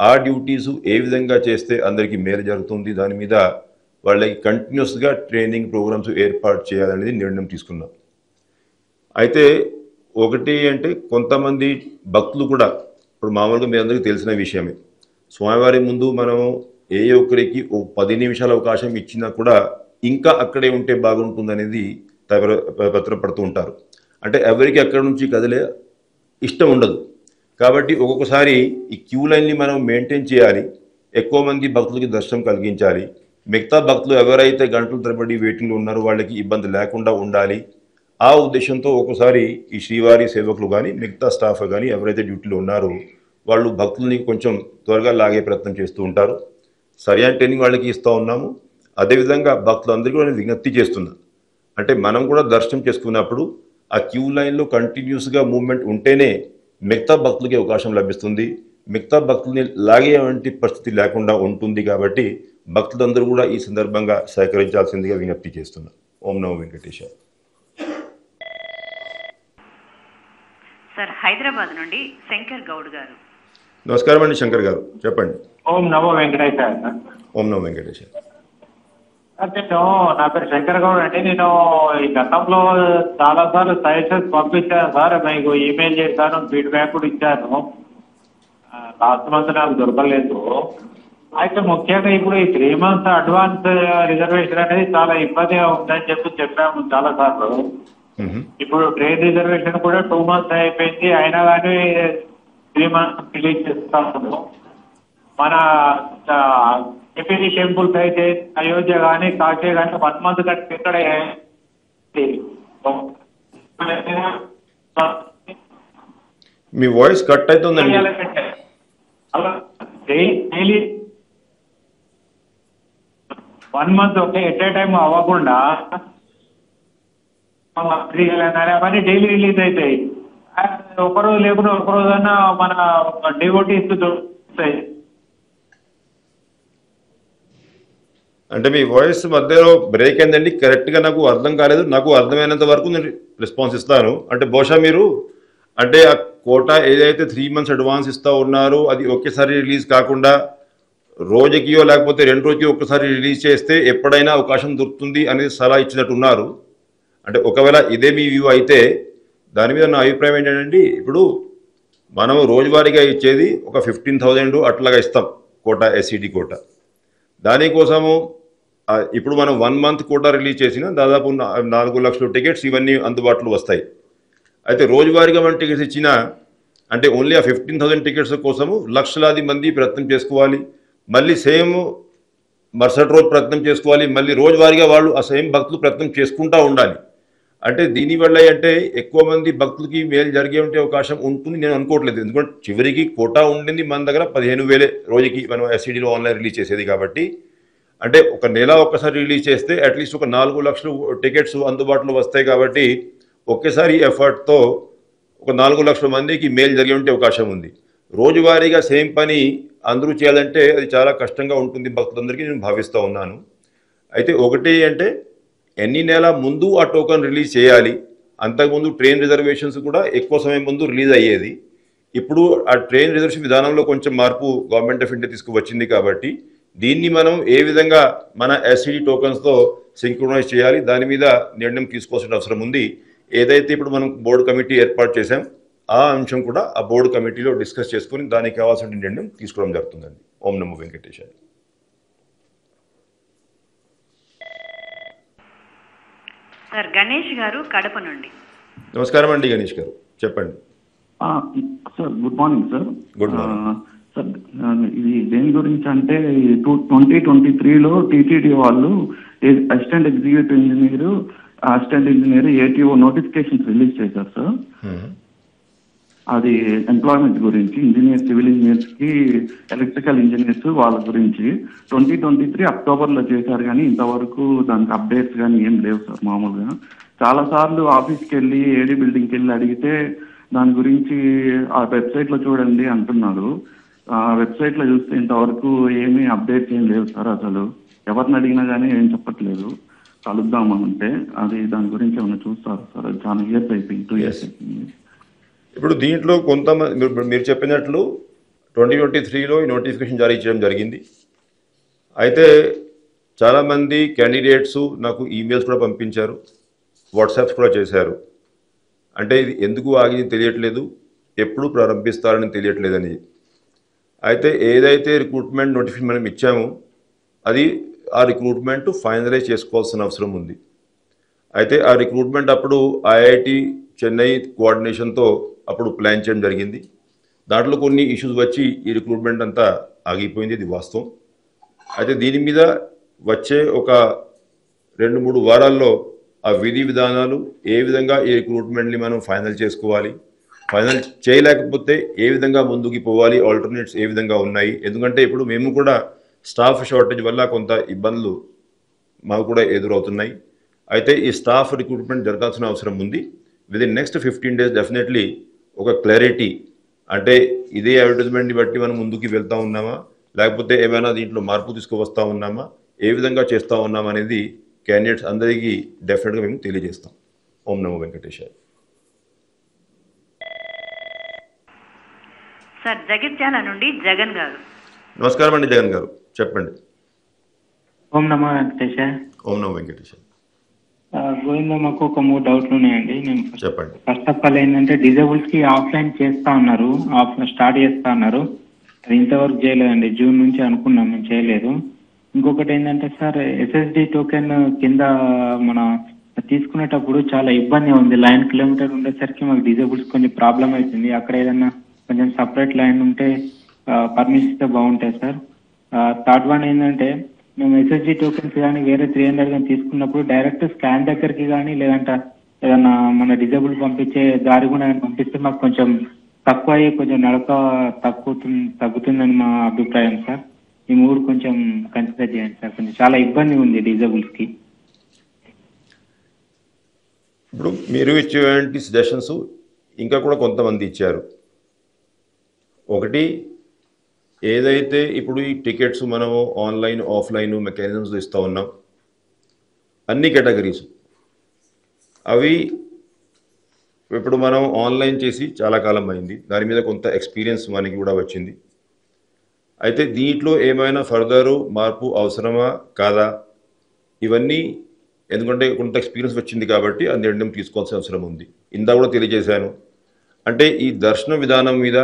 Speaker 2: ఆ డ్యూటీస్ ఏ విధంగా చేస్తే అందరికీ మేలు జరుగుతుంది, దాని మీద వాళ్ళకి కంటిన్యూస్గా ట్రైనింగ్ ప్రోగ్రామ్స్ ఏర్పాటు చేయాలనేది నిర్ణయం తీసుకున్నాం. అయితే ఒకటి అంటే కొంతమంది భక్తులు కూడా ఇప్పుడు మామూలుగా మీ అందరికీ తెలిసిన విషయమే, స్వామివారి ముందు మనం ఏ ఒక్కరికి 10 నిమిషాల అవకాశం ఇచ్చినా కూడా ఇంకా అక్కడే ఉంటే బాగుంటుందనేది పత్రపడుతూ ఉంటారు. అంటే ఎవరికి అక్కడి నుంచి కదిలే ఇష్టం ఉండదు. కాబట్టి ఒక్కొక్కసారి ఈ క్యూ లైన్ని మనం మెయింటైన్ చేయాలి, ఎక్కువ మంది భక్తులకి దర్శనం కలిగించాలి, మిగతా భక్తులు ఎవరైతే గంటల తరబడి వెయిటింగ్లో ఉన్నారో వాళ్ళకి ఇబ్బంది లేకుండా ఉండాలి. ఆ ఉద్దేశంతో ఒక్కోసారి ఈ శ్రీవారి సేవకులు కానీ మిగతా స్టాఫ్ కానీ ఎవరైతే డ్యూటీలో ఉన్నారో వాళ్ళు భక్తుల్ని కొంచెం త్వరగా లాగే ప్రయత్నం చేస్తూ ఉంటారు. సరైన ట్రైనింగ్ వాళ్ళకి ఇస్తూ ఉన్నాము. అదేవిధంగా భక్తులందరికీ కూడా విజ్ఞప్తి చేస్తున్నాం, అంటే మనం కూడా దర్శనం చేసుకున్నప్పుడు ఆ క్యూ లైన్లో కంటిన్యూస్గా మూవ్మెంట్ ఉంటేనే మిగతా భక్తులకి అవకాశం లభిస్తుంది, మిగతా భక్తుల్ని లాగేటువంటి పరిస్థితి లేకుండా ఉంటుంది. కాబట్టి భక్తులందరూ కూడా ఈ సందర్భంగా సహకరించాల్సిందిగా విజ్ఞప్తి చేస్తున్నాం. ఓం నమో వెంకటేశాయ.
Speaker 3: సార్ హైదరాబాద్ నుండి శంకర్ గౌడ్ గారు.
Speaker 2: నమస్కారం అండి శంకర్ గారు, చెప్పండి.
Speaker 8: ఓం నమో వెంకటేశాయ.
Speaker 2: ఓం నమో వెంకటేశాయ.
Speaker 8: నేను నా పేరు శంకర్ గౌడ్ అండి. నేను ఈ గతంలో చాలా సార్లు సజెషన్స్ పంపించాను సార్, మీకు ఈమెయిల్ చేశాను, ఫీడ్బ్యాక్ కూడా ఇచ్చాను. లాస్ట్ మంత్ నాకు దొరకలేదు. అయితే ముఖ్యంగా ఇప్పుడు ఈ 3 months అడ్వాన్స్ రిజర్వేషన్ అనేది చాలా ఇబ్బందిగా ఉందని చెప్పాము చాలా సార్లు. ఇప్పుడు ట్రైన్ రిజర్వేషన్ కూడా 2 months అయిపోయింది, అయినా కానీ 3 months రిలీజ్ చేస్తాము. మన ఏపీ టెంపుల్స్ అయితే అయోధ్య కానీ కాశీ కానీ 1 month కట్టి ఇక్కడ
Speaker 2: మీ వాయిస్ కట్ అవుతుందండి.
Speaker 8: Daily 1 month okay at a time అవ్వకుండా అవన్నీ డైలీ రిలీజ్ అవుతాయి. ఒకరోజు లేకుండా ఒకరోజన్నా మన డివోటీస్ దొరుకుతాయి.
Speaker 2: అంటే మీ వాయిస్ మధ్యలో బ్రేక్ అయిందండి, కరెక్ట్గా నాకు అర్థం కాలేదు. నాకు అర్థమైనంత వరకు నేను రెస్పాన్స్ ఇస్తాను. అంటే బహుశా మీరు అంటే ఆ కోటా ఏదైతే 3 months అడ్వాన్స్ ఇస్తూ ఉన్నారో అది ఒకేసారి రిలీజ్ కాకుండా రోజుకియో లేకపోతే 2 రోజుకి ఒక్కసారి రిలీజ్ చేస్తే ఎప్పుడైనా అవకాశం దొరుకుతుంది అనేది సలహా ఇచ్చినట్టు ఉన్నారు. అంటే ఒకవేళ ఇదే మీ వ్యూ అయితే దాని మీద నా అభిప్రాయం ఏంటంటే, ఇప్పుడు మనం రోజువారీగా ఇచ్చేది ఒక 15,000 అట్లాగా ఇస్తాం కోటా, ఎస్సీడీ కోటా. దానికోసము ఇప్పుడు మనం 1 month కోటా రిలీజ్ చేసిన దాదాపు 4 లక్షల టికెట్స్ ఇవన్నీ అందుబాటులో వస్తాయి. అయితే రోజువారీగా మనం టికెట్స్ ఇచ్చినా అంటే ఓన్లీ ఆ 15,000 టికెట్స్ కోసము లక్షలాది మంది ప్రయత్నం చేసుకోవాలి, మళ్ళీ సేమ్ మరుసటి రోజు ప్రయత్నం చేసుకోవాలి, మళ్ళీ రోజువారీగా వాళ్ళు ఆ సేమ్ భక్తులు ప్రయత్నం చేసుకుంటూ ఉండాలి. అంటే దీనివల్ల అంటే ఎక్కువ మంది భక్తులకి మేలు జరిగే ఉంటే అవకాశం ఉంటుంది నేను అనుకోవట్లేదు. ఎందుకంటే చివరికి కోటా ఉండింది మన దగ్గర 15,000 రోజుకి మనం ఎస్సీడీలో ఆన్లైన్ రిలీజ్ చేసేది. కాబట్టి అంటే ఒక నెల ఒక్కసారి రిలీజ్ చేస్తే అట్లీస్ట్ ఒక 4 లక్షలు టికెట్స్ అందుబాటులో వస్తాయి. కాబట్టి ఒకేసారి ఎఫర్ట్తో ఒక 4 లక్షల మందికి మేలు జరిగే ఉంటే అవకాశం ఉంది. రోజువారీగా సేమ్ పని అందరూ చేయాలంటే అది చాలా కష్టంగా ఉంటుంది భక్తులందరికీ నేను భావిస్తూ ఉన్నాను. అయితే ఒకటి అంటే ఎన్ని నెల ముందు ఆ టోకన్ రిలీజ్ చేయాలి. అంతకుముందు ట్రైన్ రిజర్వేషన్స్ కూడా ఎక్కువ సమయం ముందు రిలీజ్ అయ్యేది. ఇప్పుడు ఆ ట్రైన్ రిజర్వేషన్ విధానంలో కొంచెం మార్పు గవర్నమెంట్ ఆఫ్ ఇండియా తీసుకువచ్చింది. కాబట్టి దీన్ని మనం ఏ విధంగా మన ఎస్సీడీ టోకన్స్తో సింక్రొనైజ్ చేయాలి దాని మీద నిర్ణయం తీసుకోవాల్సిన అవసరం ఉంది. ఏదైతే ఇప్పుడు మనం బోర్డు కమిటీ ఏర్పాటు చేశాం ఆ అంశం కూడా ఆ బోర్డు కమిటీలో డిస్కస్ చేసుకుని దానికి కావాల్సిన నిర్ణయం తీసుకోవడం జరుగుతుందండి. ఓం నమో వెంకటేశాయ.
Speaker 3: సార్ గణేష్ గారు కడప నుండి.
Speaker 2: నమస్కారం అండి గణేష్ గారు, చెప్పండి.
Speaker 9: Sir good morning sir.
Speaker 2: Good morning
Speaker 9: sir. ఇది దేని గురించి అంటే 2023లో టీటీడీ వాళ్ళు assistant executive engineer, assistant engineer ATO notifications release చేశారు సార్. అది ఎంప్లాయ్మెంట్ గురించి ఇంజనీర్, సివిల్ ఇంజనీర్స్ కి, ఎలక్ట్రికల్ ఇంజనీర్స్ వాళ్ళ గురించి 2023 అక్టోబర్లో చేశారు. కానీ ఇంతవరకు దానికి అప్డేట్స్ కానీ ఏం లేవు సార్. మామూలుగా చాలా సార్లు ఆఫీస్కి వెళ్ళి ఏడీ బిల్డింగ్కి వెళ్ళి అడిగితే దాని గురించి ఆ వెబ్సైట్లో చూడండి అంటున్నారు. వెబ్సైట్లో చూస్తే ఇంతవరకు ఏమీ అప్డేట్స్ ఏం లేవు సార్. అసలు ఎవరిని అడిగినా కానీ ఏం చెప్పట్లేదు. కలుద్దామంటే అది దాని గురించి ఏమైనా చూస్తారు సార్? అది చాలా ఇయర్స్ అయిపోయింది, 2 years అయిపోయింది.
Speaker 2: ఇప్పుడు దీంట్లో కొంతమంది మీరు చెప్పినట్లు 2023లో ఈ నోటిఫికేషన్ జారీ చేయడం జరిగింది. అయితే చాలామంది క్యాండిడేట్స్ నాకు ఈమెయిల్స్ కూడా పంపించారు, వాట్సాప్స్ కూడా చేశారు. అంటే ఇది ఎందుకు ఆగింది తెలియట్లేదు, ఎప్పుడు ప్రారంభిస్తారని తెలియట్లేదని. అయితే ఏదైతే రిక్రూట్మెంట్ నోటిఫికేషన్ మనం ఇచ్చామో అది ఆ రిక్రూట్మెంట్ ఫైనలైజ్ చేసుకోవాల్సిన అవసరం ఉంది. అయితే ఆ రిక్రూట్మెంట్ అప్పుడు ఐఐటి చెన్నై కోఆర్డినేషన్తో అప్పుడు ప్లాన్ చేయడం జరిగింది. దాంట్లో కొన్ని ఇష్యూస్ వచ్చి ఈ రిక్రూట్మెంట్ అంతా ఆగిపోయింది, ఇది వాస్తవం. అయితే దీని మీద వచ్చే ఒక 2-3 వారాల్లో ఆ విధి విధానాలు ఏ విధంగా ఈ రిక్రూట్మెంట్ని మనం ఫైనల్ చేసుకోవాలి, ఫైనల్ చేయలేకపోతే ఏ విధంగా ముందుకు పోవాలి, ఆల్టర్నేట్స్ ఏ విధంగా ఉన్నాయి. ఎందుకంటే ఇప్పుడు మేము కూడా స్టాఫ్ షార్టేజ్ వల్ల కొంత ఇబ్బందులు మాకు కూడా ఎదురవుతున్నాయి. అయితే ఈ స్టాఫ్ రిక్రూట్మెంట్ జరగాల్సిన అవసరం ఉంది. విదిన్ నెక్స్ట్ 15 days డెఫినెట్లీ ఒక క్లారిటీ, అంటే ఇదే అడ్వర్టైజ్మెంట్ని బట్టి మనం ముందుకు వెళ్తూ ఉన్నామా, లేకపోతే ఏమైనా దీంట్లో మార్పు తీసుకువస్తూ ఉన్నామా, ఏ విధంగా చేస్తూ ఉన్నామా అనేది క్యాండిడేట్స్ అందరికీ డెఫినెట్గా మేము తెలియజేస్తాం. ఓం నమో వెంకటేశాయ.
Speaker 3: సార్ జగిత్యాల నుండి జగన్ గారు.
Speaker 2: నమస్కారం అండి జగన్ గారు, చెప్పండి.
Speaker 10: ఓం నమో వెంకటేశాయ.
Speaker 2: ఓం నమో వెంకటేశాయ.
Speaker 10: గోవింద, మాకు ఒక 3 డౌట్లు ఉన్నాయండి. నేను
Speaker 2: చెప్పండి.
Speaker 10: ఫస్ట్ ఆఫ్ ఆల్ ఏంటంటే డిజేబుల్స్ కి ఆఫ్లైన్ చేస్తా ఉన్నారు, స్టార్ట్ చేస్తా ఉన్నారు. అది ఇంతవరకు చేయలేదండి. జూన్ నుంచి అనుకున్నాం, మేము చేయలేదు. ఇంకొకటి ఏంటంటే సార్, ఎస్ఎస్డి టోకెన్ కింద మన తీసుకునేటప్పుడు చాలా ఇబ్బంది ఉంది. లైన్ కిలోమీటర్ ఉండేసరికి మాకు డిజేబుల్స్ కొంచెం ప్రాబ్లం అవుతుంది. అక్కడ ఏదన్నా కొంచెం సపరేట్ లైన్ ఉంటే పర్మిషన్ ఇస్తే బాగుంటాయి సార్. థర్డ్ వన్ ఏంటంటే, మేము ఎస్ఎస్జి టోకెన్స్ కానీ వేరే 300 కానీ తీసుకున్నప్పుడు డైరెక్ట్ స్కాన్ దగ్గరికి కానీ లేదంటే ఏదన్నా మన డిజేబుల్ పంపించే దారి కూడా పంపిస్తే మాకు కొంచెం తక్కువ అయ్యి కొంచెం నడక తగ్గుతుందని మా అభిప్రాయం సార్. ఈ 3 కొంచెం కన్సిడర్ చేయండి సార్. కొంచెం చాలా ఇబ్బంది ఉంది డిజేబుల్స్కి.
Speaker 2: ఇప్పుడు మీరు ఇచ్చేటువంటి సజెషన్స్ ఇంకా కూడా కొంతమంది ఇచ్చారు. ఒకటి, ఏదైతే ఇప్పుడు ఈ టికెట్స్ మనము ఆన్లైన్ ఆఫ్లైన్ మెకానిజమ్స్ ఇస్తూ ఉన్నాం, అన్ని కేటగిరీస్ అవి ఇప్పుడు మనం ఆన్లైన్ చేసి చాలా కాలం అయింది, దాని మీద కొంత ఎక్స్పీరియన్స్ మనకి కూడా వచ్చింది. అయితే దీంట్లో ఏమైనా ఫర్దరు మార్పు అవసరమా కాదా, ఇవన్నీ ఎందుకంటే కొంత ఎక్స్పీరియన్స్ వచ్చింది కాబట్టి ఆ నిర్ణయం తీసుకోవాల్సిన అవసరం ఉంది. ఇందా కూడా తెలియజేశాను. అంటే ఈ దర్శన విధానం మీద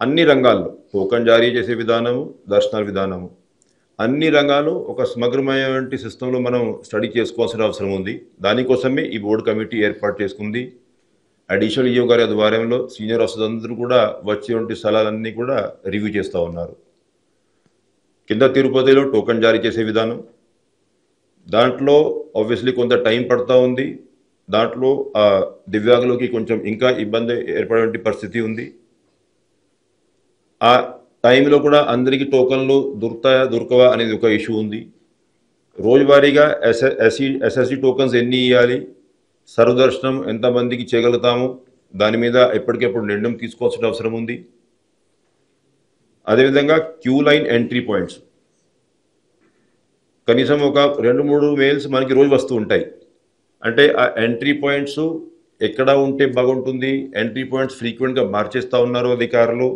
Speaker 2: అన్ని రంగాల్లో టోకన్ జారీ చేసే విధానము, దర్శనాల విధానము, అన్ని రంగాలు ఒక సమగ్రమైన సిస్టంలో మనం స్టడీ చేసుకోవాల్సిన అవసరం ఉంది. దానికోసమే ఈ బోర్డు కమిటీ ఏర్పాటు చేసుకుంది. అడిషనల్ ఈఓ గారి ఆధ్వర్యంలో సీనియర్ ఆఫీసర్స్ అందరూ కూడా వచ్చేటువంటి స్థలాలన్నీ కూడా రివ్యూ చేస్తూ ఉన్నారు. కింద తిరుపతిలో టోకన్ జారీ చేసే విధానం, దాంట్లో ఆబ్వియస్లీ కొంత టైం పడుతూ ఉంది. దాంట్లో దివ్యాంగులకి కొంచెం ఇంకా ఇబ్బంది ఏర్పడే పరిస్థితి ఉంది. ఆ టైంలో కూడా అందరికీ టోకన్లు దొరుకుతాయా దొరకవా అనేది ఒక ఇష్యూ ఉంది. రోజువారీగా ఎస్ఎస్సి టోకన్స్ ఎన్ని ఇవ్వాలి, సర్వదర్శనం ఎంతమందికి చేయగలుగుతాము, దాని మీద ఎప్పటికెప్పుడు నిర్ణయం తీసుకోవాల్సిన అవసరం ఉంది. అదేవిధంగా క్యూ లైన్ ఎంట్రీ పాయింట్స్ కనీసం ఒక 2-3 మెయిల్స్ మనకి రోజు వస్తూ ఉంటాయి. అంటే ఆ ఎంట్రీ పాయింట్స్ ఎక్కడ ఉంటే బాగుంటుంది, ఎంట్రీ పాయింట్స్ ఫ్రీక్వెంట్గా మార్చేస్తూ ఉన్నారు అధికారులు.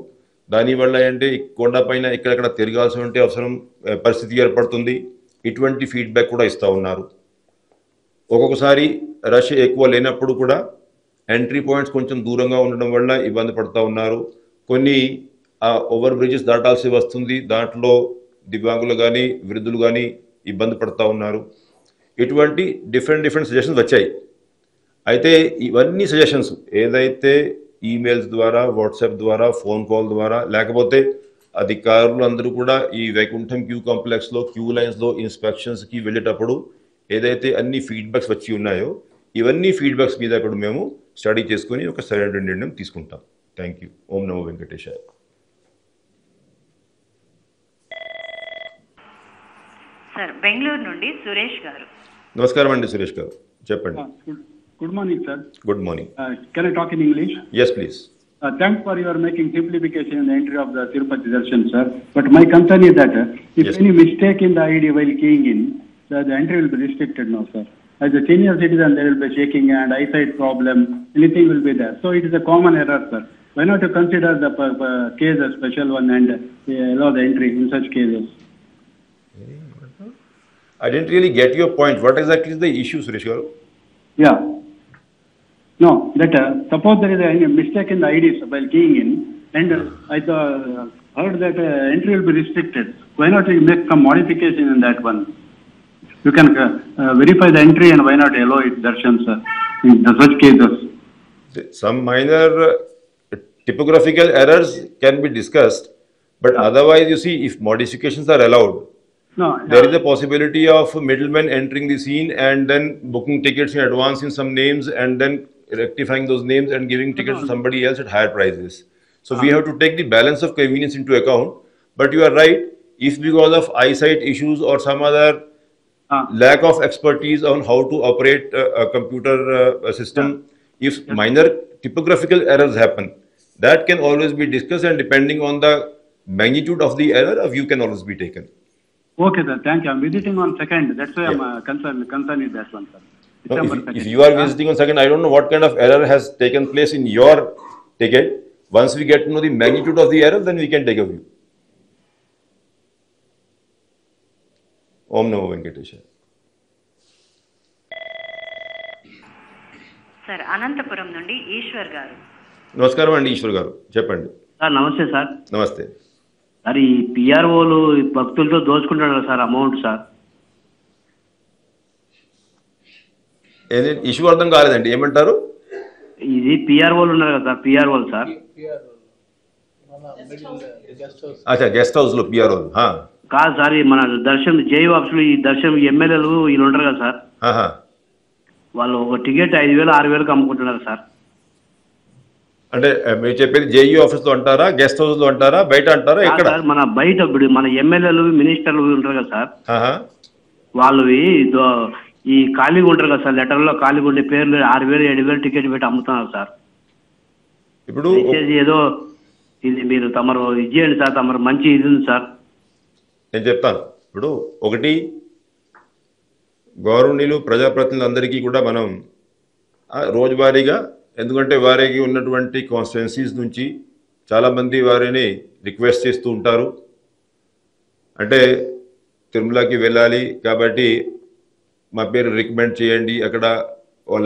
Speaker 2: దానివల్ల అంటే కొండపైన ఎక్కడెక్కడ తిరగాల్సి ఉంటే అవసరం పరిస్థితి ఏర్పడుతుంది. ఇటువంటి ఫీడ్బ్యాక్ కూడా ఇస్తూ ఉన్నారు. ఒక్కొక్కసారి రష్ ఎక్కువ లేనప్పుడు కూడా ఎంట్రీ పాయింట్స్ కొంచెం దూరంగా ఉండడం వల్ల ఇబ్బంది పడుతూ ఉన్నారు. కొన్ని ఓవర్ బ్రిడ్జెస్ దాటాల్సి వస్తుంది, దాంట్లో దివ్యాంగులు కానీ వృద్ధులు కానీ ఇబ్బంది పడుతూ ఉన్నారు. ఇటువంటి డిఫరెంట్ సజెషన్స్ వచ్చాయి. అయితే ఇవన్నీ సజెషన్స్ ఏదైతే ఈమెయిల్స్ ద్వారా, వాట్సాప్ ద్వారా, ఫోన్ కాల్ ద్వారా, లేకపోతే అధికారులు అందరూ కూడా ఈ వైకుంఠం క్యూ కాంప్లెక్స్లో క్యూ లైన్స్లో ఇన్స్పెక్షన్స్కి వెళ్ళేటప్పుడు ఏదైతే అన్ని ఫీడ్బ్యాక్స్ వచ్చి ఉన్నాయో ఇవన్నీ ఫీడ్బ్యాక్స్ మీద కూడా మేము స్టడీ చేసుకుని ఒక సరైన నిర్ణయం తీసుకుంటాం. Thank you. Om Namo Venkatesaya.
Speaker 3: Sir Bengaluru నుండి సురేష్ గారు.
Speaker 2: నమస్కారం అండి సురేష్ గారు, చెప్పండి.
Speaker 11: Good morning, sir.
Speaker 2: Good morning.
Speaker 11: Can I talk in English?
Speaker 2: Yes, please.
Speaker 11: Thanks for your making simplification in the entry of the Tirupati Darshan, sir. But my concern is that if
Speaker 2: Yes.
Speaker 11: any mistake in the ID while keying in, the entry will be restricted now, sir. As a senior citizen, there will be shaking and eyesight problem, anything will be there. So it is a common error, sir. Why not you consider the case a special one and allow the entry in such cases?
Speaker 2: I didn't really get your point. What exactly is the issue, Suresh garu?
Speaker 11: Yeah. No, that suppose there is a mistake in the IDs while keying in, and I heard that entry will be restricted. Why not you make some modification in that one? You can verify the entry and why not allow it, Darshan, sir, in such cases?
Speaker 2: Some minor typographical errors can be discussed, but otherwise, you see, if modifications are allowed,
Speaker 11: No,
Speaker 2: there is a possibility of middlemen entering the scene and then booking tickets in advance in some names and then rectifying those names and giving tickets to somebody else at higher prices. So we have to take the balance of convenience into account. But you are right, if because of eyesight issues or some other lack of expertise on how to operate a computer system, if minor typographical errors happen, that can always be discussed, and depending on the magnitude of the error, a view can always be taken.
Speaker 11: Okay, sir. Thank you. I'm visiting on 2nd. That's why I'm concerned with that one, sir.
Speaker 2: No,
Speaker 11: December
Speaker 2: if
Speaker 11: 2nd.
Speaker 2: you are visiting on 2nd, I don't know what kind of error has taken place in your ticket. Once we get to know the magnitude of the error, then we can take a view. Om Namo Venkatesha.
Speaker 3: Sir Anantapuram నుండి ఈశ్వర్ గారు.
Speaker 2: నమస్కారం అండి ఈశ్వర్ గారు, చెప్పండి.
Speaker 12: Sir నమస్తే sir.
Speaker 2: నమస్తే
Speaker 12: sir, ఈ పిఆర్ఓలు భక్తులతో దోచుకుంటున్నారు సార్ అమౌంట్ సార్.
Speaker 2: ఇష్యూ అర్థం కాలేదండి, ఏమంటారు?
Speaker 12: ఇది పిఆర్ఓలు ఉన్నారు కదా సార్, పిఆర్ఓలు సార్.
Speaker 2: అచ్చా, గెస్ట్ హౌస్ లో పిఆర్ఓ
Speaker 12: కాదు సార్, ఈ మన దర్శనం జై ఆఫీసులు, ఈ దర్శనం ఎమ్మెల్యేలు వీళ్ళు ఉంటారు కదా సార్, వాళ్ళు ఒక టికెట్ 5,000 6,000కి అమ్ముకుంటున్నారు సార్.
Speaker 2: అంటే మీరు చెప్పేది జేఈ ఆఫీస్ లో అంటారా, గెస్ట్ హౌస్ లో అంటారా, బయట అంటారా, ఎక్కడ?
Speaker 12: మన బయట మన ఎమ్మెల్యేలు మినిస్టర్లు ఉంటారు కదా సార్, వాళ్ళు ఈ ఖాళీగా ఉంటారు కదా సార్, లెటర్లో ఖాళీగా ఉండే పేర్లు 6,000 7,000 టికెట్ పెట్టి అమ్ముతున్నారు సార్.
Speaker 2: ఇప్పుడు
Speaker 12: ఏదో ఇది మీరు తమరు ఇది చేయండి సార్, తమరు మంచి ఇది ఉంది సార్.
Speaker 2: నేను చెప్తాను. ఇప్పుడు ఒకటి, గౌరవనీయులు ప్రజాప్రతినిధులందరికీ కూడా మనం రోజువారీగా, ఎందుకంటే వారికి ఉన్నటువంటి కాన్స్టిట్యున్సీస్ నుంచి చాలామంది వారిని రిక్వెస్ట్ చేస్తూ ఉంటారు. అంటే తిరుమలకి వెళ్ళాలి కాబట్టి మా పేరు రికమెండ్ చేయండి, అక్కడ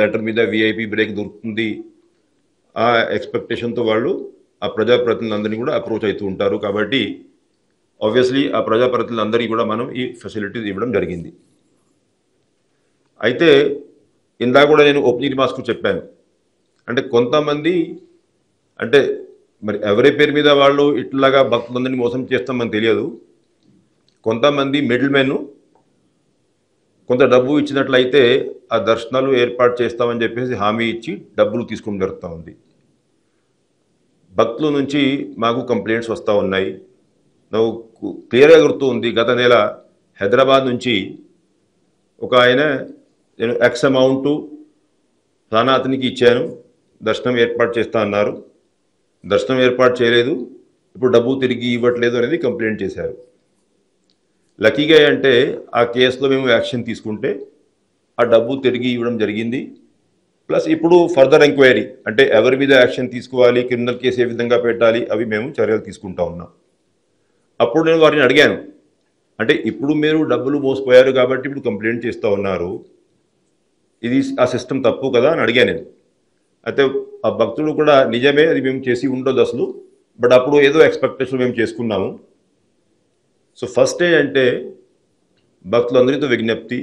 Speaker 2: లెటర్ మీద విఐపి బ్రేక్ దొరుకుతుంది, ఆ ఎక్స్పెక్టేషన్తో వాళ్ళు ఆ ప్రజాప్రతినిధులందరినీ కూడా అప్రోచ్ అవుతూ ఉంటారు. కాబట్టి ఆబ్వియస్లీ ఆ ప్రజాప్రతినిధులందరికీ కూడా మనం ఈ ఫెసిలిటీస్ ఇవ్వడం జరిగింది. అయితే ఇందాక కూడా నేను ఓపెనింగ్ రిమార్క్స్కు చెప్పాను, అంటే కొంతమంది, అంటే మరి ఎవరి పేరు మీద వాళ్ళు ఇట్లాగా భక్తులందరినీ మోసం చేస్తామని తెలియదు. కొంతమంది మిడిల్ మెన్ కొంత డబ్బు ఇచ్చినట్లయితే ఆ దర్శనాలు ఏర్పాటు చేస్తామని చెప్పేసి హామీ ఇచ్చి డబ్బులు తీసుకుని జరుగుతూ ఉంది. భక్తుల నుంచి మాకు కంప్లైంట్స్ వస్తూ ఉన్నాయి. నాకు క్లియర్గా గుర్తు ఉంది, గత నెల హైదరాబాద్ నుంచి ఒక ఆయన, నేను ఎక్స్ అమౌంట్ ప్రాణాతనికి ఇచ్చాను, దర్శనం ఏర్పాటు చేస్తా అన్నారు, దర్శనం ఏర్పాటు చేయలేదు, ఇప్పుడు డబ్బు తిరిగి ఇవ్వట్లేదు అనేది కంప్లైంట్ చేశారు. లక్కీగా అంటే ఆ కేసులో మేము యాక్షన్ తీసుకుంటే ఆ డబ్బు తిరిగి ఇవ్వడం జరిగింది. ప్లస్ ఇప్పుడు ఫర్దర్ ఎంక్వైరీ, అంటే ఎవరి మీద యాక్షన్ తీసుకోవాలి, క్రిమినల్ కేసు ఏ విధంగా పెట్టాలి, అవి మేము చర్యలు తీసుకుంటా ఉన్నాం. అప్పుడు నేను వారిని అడిగాను, అంటే ఇప్పుడు మీరు డబ్బులు మోసపోయారు కాబట్టి ఇప్పుడు కంప్లైంట్ చేస్తూ ఉన్నారు, ఇది ఆ సిస్టమ్ తప్పు కదా అని అడిగాను నేను. అయితే ఆ భక్తులు కూడా నిజమే, అది మేము చేసి ఉండదు అసలు, బట్ అప్పుడు ఏదో ఎక్స్పెక్టేషన్ మేము చేసుకున్నాము. సో ఫస్ట్ ఏంటంటే భక్తులందరితో విజ్ఞప్తి,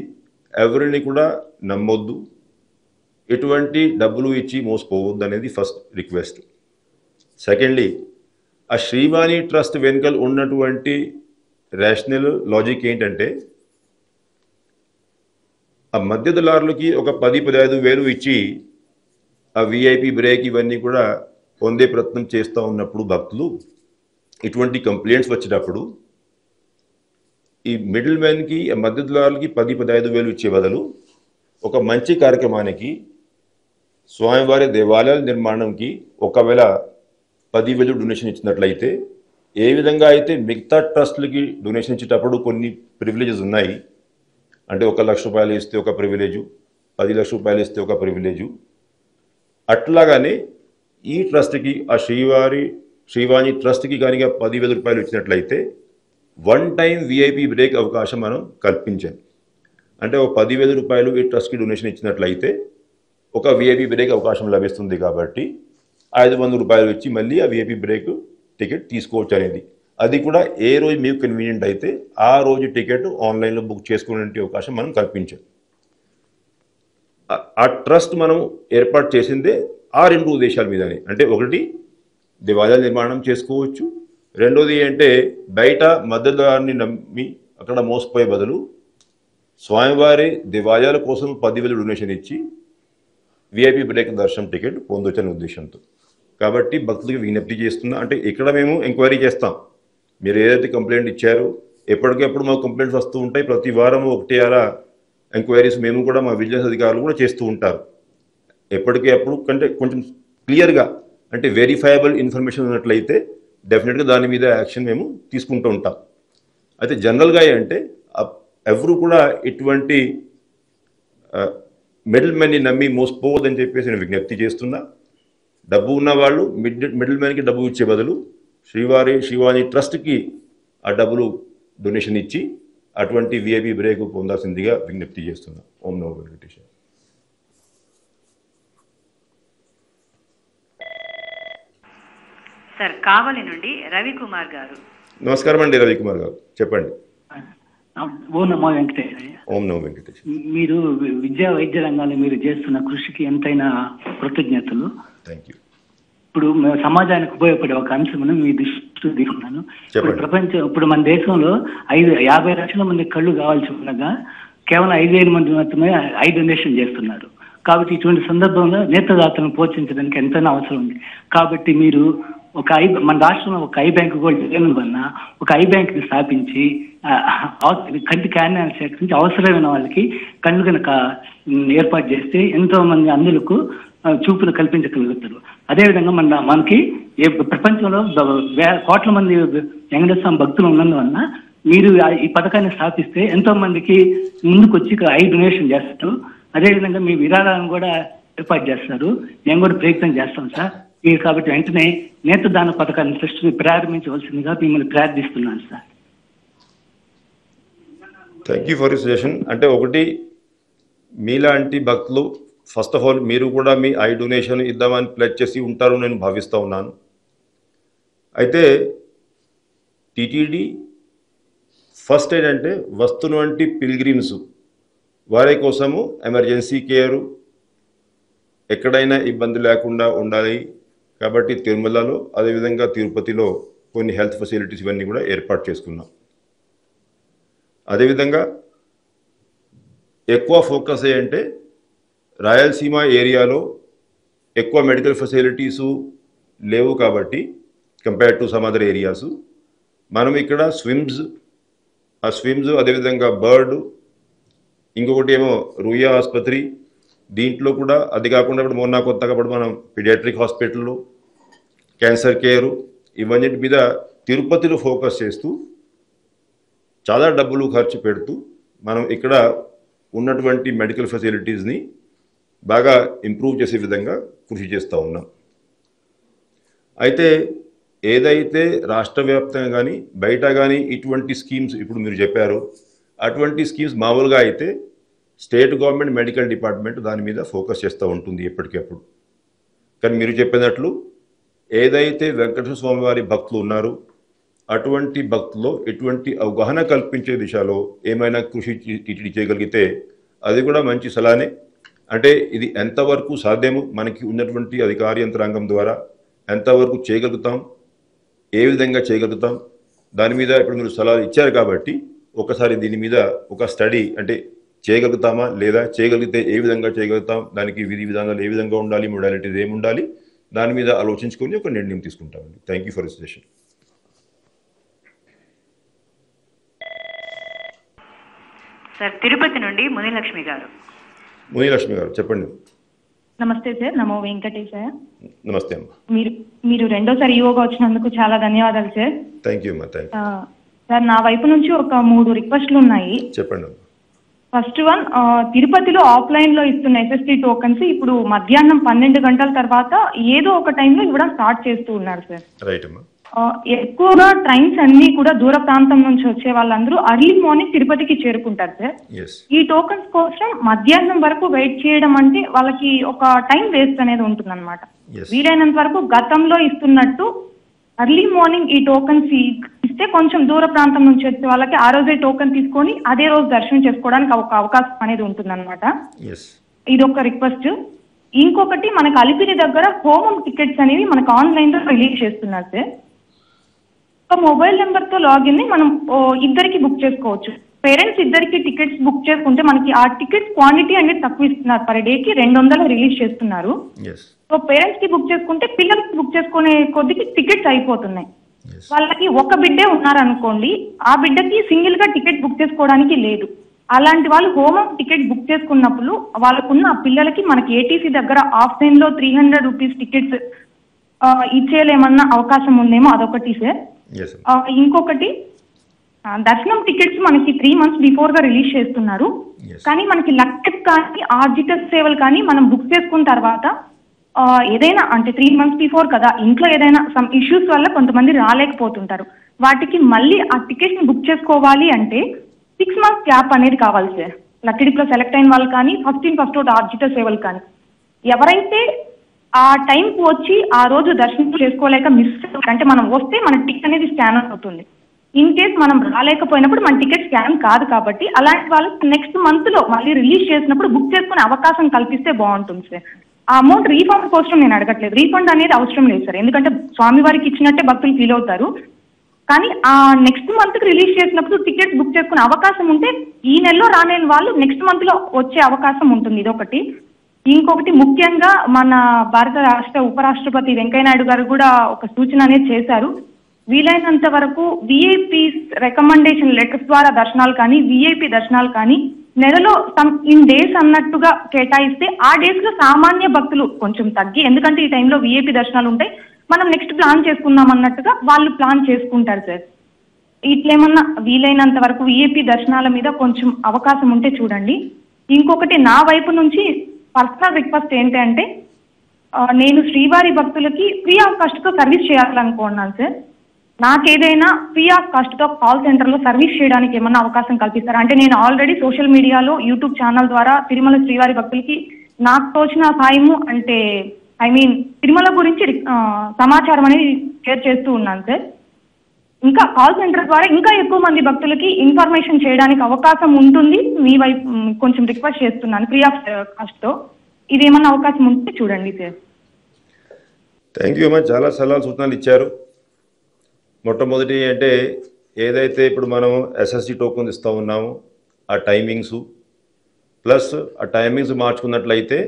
Speaker 2: ఎవరిని కూడా నమ్మొద్దు, ఎటువంటి డబ్బులు ఇచ్చి మోసపోవద్దు అనేది ఫస్ట్ రిక్వెస్ట్. సెకండ్లీ, ఆ శ్రీవాణి ట్రస్ట్ వెనుకలు ఉన్నటువంటి రేషనల్ లాజిక్ ఏంటంటే, ఆ మధ్యదళారులకి ఒక 10-15 వేలు ఇచ్చి ఆ విఐపి బ్రేక్ ఇవన్నీ కూడా పొందే ప్రయత్నం చేస్తూ ఉన్నప్పుడు భక్తులు ఇటువంటి కంప్లైంట్స్ వచ్చేటప్పుడు ఈ మిడిల్ మ్యాన్కి, మధ్యదళారులకి 10-15 వేలు ఇచ్చే బదులు ఒక మంచి కార్యక్రమానికి, స్వామివారి దేవాలయాల నిర్మాణంకి ఒకవేళ 10,000 డొనేషన్ ఇచ్చినట్లయితే ఏ విధంగా అయితే మిగతా ట్రస్ట్లకి డొనేషన్ ఇచ్చేటప్పుడు కొన్ని ప్రివిలేజెస్ ఉన్నాయి, అంటే 1 లక్ష రూపాయలు ఇస్తే ఒక ప్రివిలేజు, 10 లక్షల రూపాయలు ఇస్తే ఒక ప్రివిలేజు, అట్లాగానే ఈ ట్రస్ట్కి ఆ శ్రీవాణి ట్రస్ట్కి కనుక 10,000 రూపాయలు ఇచ్చినట్లయితే 1 టైం విఐపి బ్రేక్ అవకాశం మనం కల్పించాం. అంటే ఒక 10,000 రూపాయలు ఈ ట్రస్ట్కి డొనేషన్ ఇచ్చినట్లయితే ఒక విఐపి బ్రేక్ అవకాశం లభిస్తుంది. కాబట్టి 500 రూపాయలు ఇచ్చి మళ్ళీ ఆ విఐపి బ్రేక్ టికెట్ తీసుకోవచ్చు అనేది. అది కూడా ఏ రోజు మీకు కన్వీనియంట్ అయితే ఆ రోజు టికెట్ ఆన్లైన్లో బుక్ చేసుకునే అవకాశం మనం కల్పించాం. ఆ ట్రస్ట్ మనం ఏర్పాటు చేసిందే ఆ 2 ఉద్దేశాల మీదనే. అంటే ఒకటి దేవాలయాల నిర్మాణం చేసుకోవచ్చు, రెండోది అంటే బయట మద్దతుదారుని నమ్మి అక్కడ మోసపోయే బదులు స్వామివారి దేవాలయాల కోసం 10,000 డొనేషన్ ఇచ్చి విఐపి బ్రేక్ దర్శనం టికెట్ పొందొచ్చనే ఉద్దేశంతో. కాబట్టి భక్తులకి విజ్ఞప్తి చేస్తున్నా, అంటే ఇక్కడ మేము ఎంక్వైరీ చేస్తాం. మీరు ఏదైతే కంప్లైంట్ ఇచ్చారో ఎప్పటికెప్పుడు మాకు కంప్లైంట్స్ వస్తూ ఉంటాయి. ప్రతి వారం 1-6 ఎంక్వైరీస్ మేము కూడా మా విజిలెన్స్ అధికారులు కూడా చేస్తూ ఉంటారు. ఎప్పటికప్పుడు కంటే కొంచెం క్లియర్గా అంటే వెరిఫైయబుల్ ఇన్ఫర్మేషన్ ఉన్నట్లయితే డెఫినెట్గా దాని మీద యాక్షన్ మేము తీసుకుంటూ ఉంటాం. అయితే జనరల్గా అంటే ఎవరు కూడా ఇటువంటి మిడిల్ మ్యాన్ని నమ్మి మోసపోవద్దని చెప్పేసి నేను విజ్ఞప్తి చేస్తున్నా. డబ్బు ఉన్న వాళ్ళు మిడిల్ మ్యాన్కి డబ్బు ఇచ్చే బదులు శ్రీవాణి ట్రస్ట్కి ఆ డబ్బులు డొనేషన్ ఇచ్చి అటువంటి విఐపి బ్రేక్ పొందాల్సిందిగా విజ్ఞప్తి చేస్తున్నా. ఓం నమో వెంకటేశ్వర.
Speaker 3: సార్ కావలి నుండి రవికుమార్ గారు.
Speaker 2: నమస్కారం అండి రవికుమార్ గారు, చెప్పండి.
Speaker 13: ఓం నమో వెంకటేశ్వర.
Speaker 2: ఓం నమో వెంకటేశ్వర.
Speaker 13: మీరు విద్యా వైద్య రంగాల్లో మీరు చేస్తున్న కృషికి ఎంతైనా కృతజ్ఞతలు.
Speaker 2: Thank you.
Speaker 13: ఇప్పుడు సమాజానికి ఉపయోగపడే ఒక అంశమును మీ దృష్టి తీసుకున్నాను. ఇప్పుడు మన దేశంలో 50 లక్షల మంది కళ్ళు కావాల్సి ఉండగా కేవలం 5,000 మంది మాత్రమే ఐ డొనేషన్ చేస్తున్నారు. కాబట్టి ఇటువంటి సందర్భంలో నేత్రదాతలను ప్రోత్సహించడానికి ఎంతైనా అవసరం ఉంది. కాబట్టి మీరు మన రాష్ట్రంలో ఒక ఐ బ్యాంక్ కూడా లేని వలన ఒక ఐ బ్యాంక్ని స్థాపించి కంటి క్యాన్యాన్ని సేకరించి అవసరమైన వాళ్ళకి కళ్ళు కనుక ఏర్పాటు చేస్తే ఎంతో మంది అందులకు చూపులు కల్పించగలుగుతారు. అదేవిధంగా మనకి ప్రపంచంలో కోట్ల మంది వెంకటేశ్వర స్వామి భక్తులు ఉన్నందువలన మీరు ఈ పథకాన్ని స్థాపిస్తే ఎంతో మందికి ముందుకు వచ్చి ఐ డొనేషన్ చేస్తారు. అదేవిధంగా మీ విరాళాలను కూడా ఏర్పాటు చేస్తారు. మేము కూడా ప్రయత్నం చేస్తాం సార్. మీరు కాబట్టి వెంటనే నేత్రదాన పథకాన్ని సృష్టిని ప్రారంభించవలసిందిగా మిమ్మల్ని ప్రార్థిస్తున్నాను sir.
Speaker 2: Thank you for you suggestion. అంటే ఒకటి, మీలాంటి భక్తులు ఫస్ట్ ఆఫ్ ఆల్ మీరు కూడా మీ ఐ డొనేషన్ ఇద్దామని ప్లెజ్ చేసి ఉంటారు నేను భావిస్తూ ఉన్నాను. అయితే టీటీడీ ఫస్ట్ ఏంటంటే వస్తున్నటువంటి పిల్గ్రిమ్స్ వారి కోసము ఎమర్జెన్సీ కేరు ఎక్కడైనా ఇబ్బంది లేకుండా ఉండాలి. కాబట్టి తిరుమలలో అదేవిధంగా తిరుపతిలో కొన్ని హెల్త్ ఫెసిలిటీస్ ఇవన్నీ కూడా ఏర్పాటు చేసుకున్నాం. అదేవిధంగా ఎక్కువ ఫోకస్ ఏంటంటే రాయలసీమ ఏరియాలో ఎక్కువ మెడికల్ ఫెసిలిటీసు లేవు. కాబట్టి compare to some other areas మనం ఇక్కడ స్విమ్స్ అదేవిధంగా బర్డ్, ఇంకొకటి ఏమో రుయా ఆసుపత్రి, దీంట్లో కూడా అది కాకుండా ఇప్పుడు మొన్న కొత్తగా మనం పీడియాట్రిక్ హాస్పిటల్లో క్యాన్సర్ కేరు ఇవన్నిటి మీద తిరుపతిలో ఫోకస్ చేస్తూ చాలా డబ్బులు ఖర్చు పెడుతూ మనం ఇక్కడ ఉన్నటువంటి మెడికల్ ఫెసిలిటీస్ని బాగా ఇంప్రూవ్ చేసే విధంగా కృషి చేస్తూ ఉన్నాం. అయితే ఏదైతే రాష్ట్ర వ్యాప్తంగా కానీ బయట కానీ ఇటువంటి స్కీమ్స్ ఇప్పుడు మీరు చెప్పారో అటువంటి స్కీమ్స్ మామూలుగా అయితే స్టేట్ గవర్నమెంట్ మెడికల్ డిపార్ట్మెంట్ దాని మీద ఫోకస్ చేస్తూ ఉంటుంది ఎప్పటికప్పుడు. కానీ మీరు చెప్పినట్లు ఏదైతే వెంకటేశ్వర స్వామి వారి భక్తులు ఉన్నారో అటువంటి భక్తుల్లో ఎటువంటి అవగాహన కల్పించే దిశలో ఏమైనా కృషి చేయగలిగితే అది కూడా మంచి సలహానే. అంటే ఇది ఎంతవరకు సాధ్యమో మనకి ఉన్నటువంటి అధికార యంత్రాంగం ద్వారా ఎంతవరకు చేయగలుగుతాం, ఏ విధంగా చేయగలుగుతాం, దాని మీద ఇప్పుడు మీరు సలహాలు ఇచ్చారు. కాబట్టి ఒకసారి దీని మీద ఒక స్టడీ, అంటే చేయగలుగుతామా లేదా, చేయగలిగితే ఏ విధంగా చేయగలుగుతాం, దానికి విధి విధానాలు ఏ విధంగా ఉండాలి, మొడాలిటీస్ ఏమి ఉండాలి, దాని మీద ఆలోచించుకొని ఒక నిర్ణయం తీసుకుంటామండి. Thank you for this session.
Speaker 3: Sir Tirupati నుండి మునిలక్ష్మి గారు.
Speaker 2: మునిలక్ష్మి గారు చెప్పండి.
Speaker 14: నమస్తే సార్. నమో వెంకటేశ.
Speaker 2: నమస్తే అమ్మ.
Speaker 14: మీరు రెండోసారి ఈఓగా వచ్చినందుకు చాలా ధన్యవాదాలు సార్.
Speaker 2: థ్యాంక్ యూ అమ్మా. థ్యాంక్ యూ
Speaker 14: సార్, నా వైపు నుంచి ఒక 3 రిక్వెస్ట్లు ఉన్నాయి.
Speaker 2: చెప్పండి.
Speaker 14: ఫస్ట్ వన్, తిరుపతిలో ఆఫ్లైన్ లో ఇస్తున్న ఎస్ఎస్టీ టోకన్స్ ఇప్పుడు మధ్యాహ్నం 12 గంటల తర్వాత ఏదో ఒక టైంలో ఇవ్వడం స్టార్ట్ చేస్తూ ఉన్నారు సార్.
Speaker 2: రైట్ అమ్మా.
Speaker 14: ఎక్కువగా ట్రైన్స్ అన్ని కూడా దూర ప్రాంతం నుంచి వచ్చే వాళ్ళందరూ అర్లీ మార్నింగ్ తిరుపతికి చేరుకుంటారు సార్. ఈ టోకన్స్ కోసం మధ్యాహ్నం వరకు వెయిట్ చేయడం అంటే వాళ్ళకి ఒక టైం వేస్ట్ అనేది ఉంటుందన్నమాట. వీలైనంత వరకు గతంలో ఇస్తున్నట్టు అర్లీ మార్నింగ్ ఈ టోకన్స్ ఇస్తే కొంచెం దూర ప్రాంతం నుంచి వచ్చే వాళ్ళకి ఆ రోజే టోకన్ తీసుకొని అదే రోజు దర్శనం చేసుకోవడానికి ఒక అవకాశం అనేది ఉంటుందన్నమాట. ఇది ఒక రిక్వెస్ట్. ఇంకొకటి, మనకు అలిపిరి దగ్గర హోమం టికెట్స్ అనేవి మనకు ఆన్లైన్ లో రిలీజ్ చేస్తున్నారు సార్. మొబైల్ నెంబర్ తో లాగిన్ ని మనం ఇద్దరికి బుక్ చేసుకోవచ్చు. పేరెంట్స్ ఇద్దరికి టికెట్స్ బుక్ చేసుకుంటే మనకి ఆ టికెట్స్ క్వాంటిటీ అనేది తక్కువ ఇస్తున్నారు. పర్ డేకి 200 రిలీజ్ చేస్తున్నారు. సో పేరెంట్స్ కి బుక్ చేసుకుంటే పిల్లలకి బుక్ చేసుకునే కొద్దికి టికెట్స్ అయిపోతున్నాయి. వాళ్ళకి ఒక బిడ్డే ఉన్నారనుకోండి, ఆ బిడ్డకి సింగిల్ గా టికెట్ బుక్ చేసుకోవడానికి లేదు. అలాంటి వాళ్ళు హోమం టికెట్ బుక్ చేసుకున్నప్పుడు వాళ్ళకున్న ఆ పిల్లలకి మనకి ఏటీసీ దగ్గర ఆఫ్లైన్ లో 300 రూపీస్ టికెట్స్ ఇచ్చేలేమన్నా అవకాశం ఉందేమో, అదొకటి సార్. ఇంకొకటి, దర్శనం టికెట్స్ మనకి 3 months బిఫోర్ గా రిలీజ్ చేస్తున్నారు. కానీ మనకి లక్కప్ కానీ ఆర్జిటస్ సేవలు కానీ మనం బుక్ చేసుకున్న తర్వాత ఏదైనా అంటే 3 months బిఫోర్ కదా, ఇంట్లో ఏదైనా సమ్ ఇష్యూస్ వల్ల కొంతమంది రాలేకపోతుంటారు. వాటికి మళ్ళీ ఆ టికెట్స్ ని బుక్ చేసుకోవాలి అంటే 6 months గ్యాప్ అనేది కావాలి సార్. లక్కీ డిప్లో సెలెక్ట్ అయిన వాళ్ళు కానీ ఫస్ట్ ఆర్జిటస్ సేవలు కానీ ఎవరైతే ఆ టైంకి వచ్చి ఆ రోజు దర్శనం చేసుకోలేక మిస్ అంటే మనం వస్తే మన టికెట్ అనేది స్కాన్ అవుతుంది. ఇన్ కేస్ మనం రాలేకపోయినప్పుడు మన టికెట్ స్కాన్ కాదు కాబట్టి అలాంటి వాళ్ళకి నెక్స్ట్ మంత్ లో మళ్ళీ రిలీజ్ చేసినప్పుడు బుక్ చేసుకునే అవకాశం కల్పిస్తే బాగుంటుంది సార్. ఆ అమౌంట్ రీఫండ్ కోసం నేను అడగట్లేదు, రీఫండ్ అనేది అవసరం లేదు సార్. ఎందుకంటే స్వామివారికి ఇచ్చినట్టే భక్తులు ఫీల్ అవుతారు. కానీ ఆ నెక్స్ట్ మంత్ కి రిలీజ్ చేసినప్పుడు టికెట్స్ బుక్ చేసుకునే అవకాశం ఉంటే ఈ నెలలో రాలేని వాళ్ళు నెక్స్ట్ మంత్ లో వచ్చే అవకాశం ఉంటుంది. ఇదొకటి. ఇంకొకటి, ముఖ్యంగా మన భారత రాష్ట్ర ఉపరాష్ట్రపతి వెంకయ్యనాయుడు గారు కూడా ఒక సూచన అనేది చేశారు. వీలైనంత వరకు విఐపి రికమెండేషన్ లెటర్స్ ద్వారా దర్శనాలు కానీ విఐపి దర్శనాలు కానీ నెలలో ఇన్ డేస్ అన్నట్టుగా కేటాయిస్తే ఆ డేస్ లో సామాన్య భక్తులు కొంచెం తగ్గి, ఎందుకంటే ఈ టైంలో విఐపి దర్శనాలు ఉంటాయి, మనం నెక్స్ట్ ప్లాన్ చేసుకుందాం అన్నట్టుగా వాళ్ళు ప్లాన్ చేసుకుంటారు సార్. ఇట్లేమన్నా వీలైనంత వరకు విఐపి దర్శనాల మీద కొంచెం అవకాశం ఉంటే చూడండి. ఇంకొకటి, నా వైపు నుంచి పర్సనల్ రిక్వెస్ట్ ఏంటంటే, నేను శ్రీవారి భక్తులకి ఫ్రీ ఆఫ్ కాస్ట్ తో సర్వీస్ చేయాలనుకుంటున్నాను సార్. నాకేదైనా ఫ్రీ ఆఫ్ కాస్ట్ తో కాల్ సెంటర్ లో సర్వీస్ చేయడానికి ఏమన్నా అవకాశం కల్పిస్తారా? అంటే నేను ఆల్రెడీ సోషల్ మీడియాలో యూట్యూబ్ ఛానల్ ద్వారా తిరుమల శ్రీవారి భక్తులకి నాకు తోచిన సాయము అంటే తిరుమల గురించి సమాచారం అనేది షేర్ చేస్తూ ఉన్నాను సార్. ఇంకా కాల్ సెంటర్ ద్వారా ఇంకా ఎక్కువ మంది భక్తులకి ఇన్ఫర్మేషన్ చేయడానికి అవకాశం ఉంటుంది. మీ వైపు కొంచెం రిక్వెస్ట్ చేస్తున్నాను ఫ్రీ ఆఫ్ కాస్ట్ తో. ఇది ఏమన్నా అవకాశం ఉంటే చూడండి సార్.
Speaker 2: థ్యాంక్ యూ అమ్మా. చాలా సలహాలు సూచనలు ఇచ్చారు. మొట్టమొదటి అంటే ఏదైతే ఇప్పుడు మనం ఎస్ఎస్సి టోకెన్ ఇస్తూ ఉన్నామో ఆ టైమింగ్స్ ప్లస్ ఆ టైమింగ్స్ మార్చుకున్నట్లయితే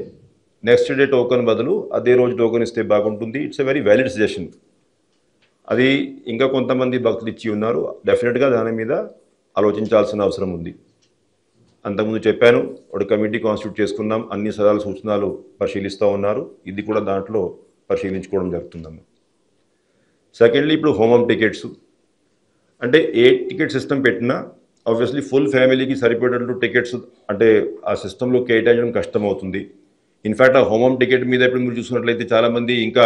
Speaker 2: నెక్స్ట్ డే టోకెన్ బదులు అదే రోజు టోకెన్ ఇస్తే బాగుంటుంది. It's a very valid suggestion. అది ఇంకా కొంతమంది భక్తులు ఇచ్చి ఉన్నారు. డెఫినెట్గా దాని మీద ఆలోచించాల్సిన అవసరం ఉంది. అంతకుముందు చెప్పాను, ఒక కమిటీ కాన్స్టిట్యూట్ చేసుకున్నాం, అన్ని సలహాలు సూచనలు పరిశీలిస్తూ ఉన్నారు. ఇది కూడా దాంట్లో పరిశీలించుకోవడం జరుగుతుందమ్మా. సెకండ్లీ, ఇప్పుడు హోమం టికెట్స్ అంటే ఏ టికెట్ సిస్టమ్ పెట్టినా ఆబ్వియస్లీ ఫుల్ ఫ్యామిలీకి సరిపడేటట్టు టికెట్స్ అంటే ఆ సిస్టంలో కేటాయించడం కష్టమవుతుంది. ఇన్ఫ్యాక్ట్ ఆ హోమం టికెట్ మీద ఇప్పుడు మీరు చూసుకున్నట్లయితే చాలామంది ఇంకా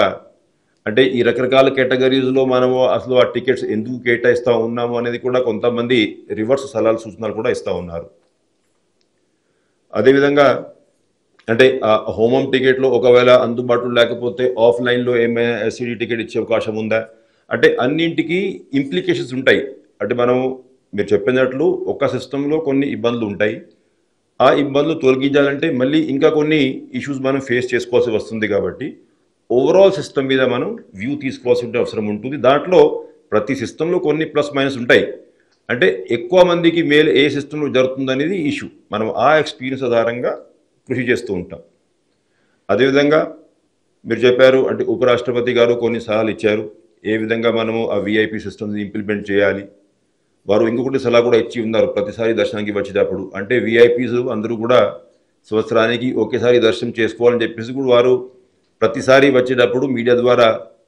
Speaker 2: అంటే ఈ రకరకాల కేటగిరీస్లో మనము అసలు ఆ టికెట్స్ ఎందుకు కేటాయిస్తూ ఉన్నాము అనేది కూడా కొంతమంది రివర్స్ సలహాలు సూచనలు కూడా ఇస్తూ ఉన్నారు. అదేవిధంగా అంటే ఆ హోమం టికెట్లో ఒకవేళ అందుబాటులో లేకపోతే ఆఫ్లైన్లో ఏమైనా ఎస్సీడీ టికెట్ ఇచ్చే అవకాశం ఉందా అంటే అన్నింటికి ఇంప్లికేషన్స్ ఉంటాయి. అంటే మనం మీరు చెప్పినట్లు ఒక సిస్టంలో కొన్ని ఇబ్బందులు ఉంటాయి. ఆ ఇబ్బందులు తొలగించాలంటే మళ్ళీ ఇంకా కొన్ని ఇష్యూస్ మనం ఫేస్ చేసుకోవాల్సి వస్తుంది. కాబట్టి ఓవరాల్ సిస్టమ్ మీద మనం వ్యూ తీసుకోవాల్సిన అవసరం ఉంటుంది. దాంట్లో ప్రతి సిస్టంలో కొన్ని ప్లస్ మైనస్ ఉంటాయి. అంటే ఎక్కువ మందికి మేలు ఏ సిస్టంలో జరుగుతుందనేది ఇష్యూ. మనం ఆ ఎక్స్పీరియన్స్ ఆధారంగా కృషి చేస్తూ ఉంటాం. అదేవిధంగా మీరు చెప్పారు అంటే ఉపరాష్ట్రపతి గారు కొన్ని సలహాలు ఇచ్చారు, ఏ విధంగా మనము ఆ విఐపి సిస్టమ్ని ఇంప్లిమెంట్ చేయాలి. వారు ఇంకొకటి సలహా కూడా ఇచ్చి ఉన్నారు ప్రతిసారి దర్శనానికి వచ్చేటప్పుడు. అంటే విఐపీస్ అందరూ కూడా సంవత్సరానికి ఒకేసారి దర్శనం చేసుకోవాలని చెప్పేసి కూడా వారు ప్రతిసారి వచ్చేటప్పుడు మీడియా ద్వారా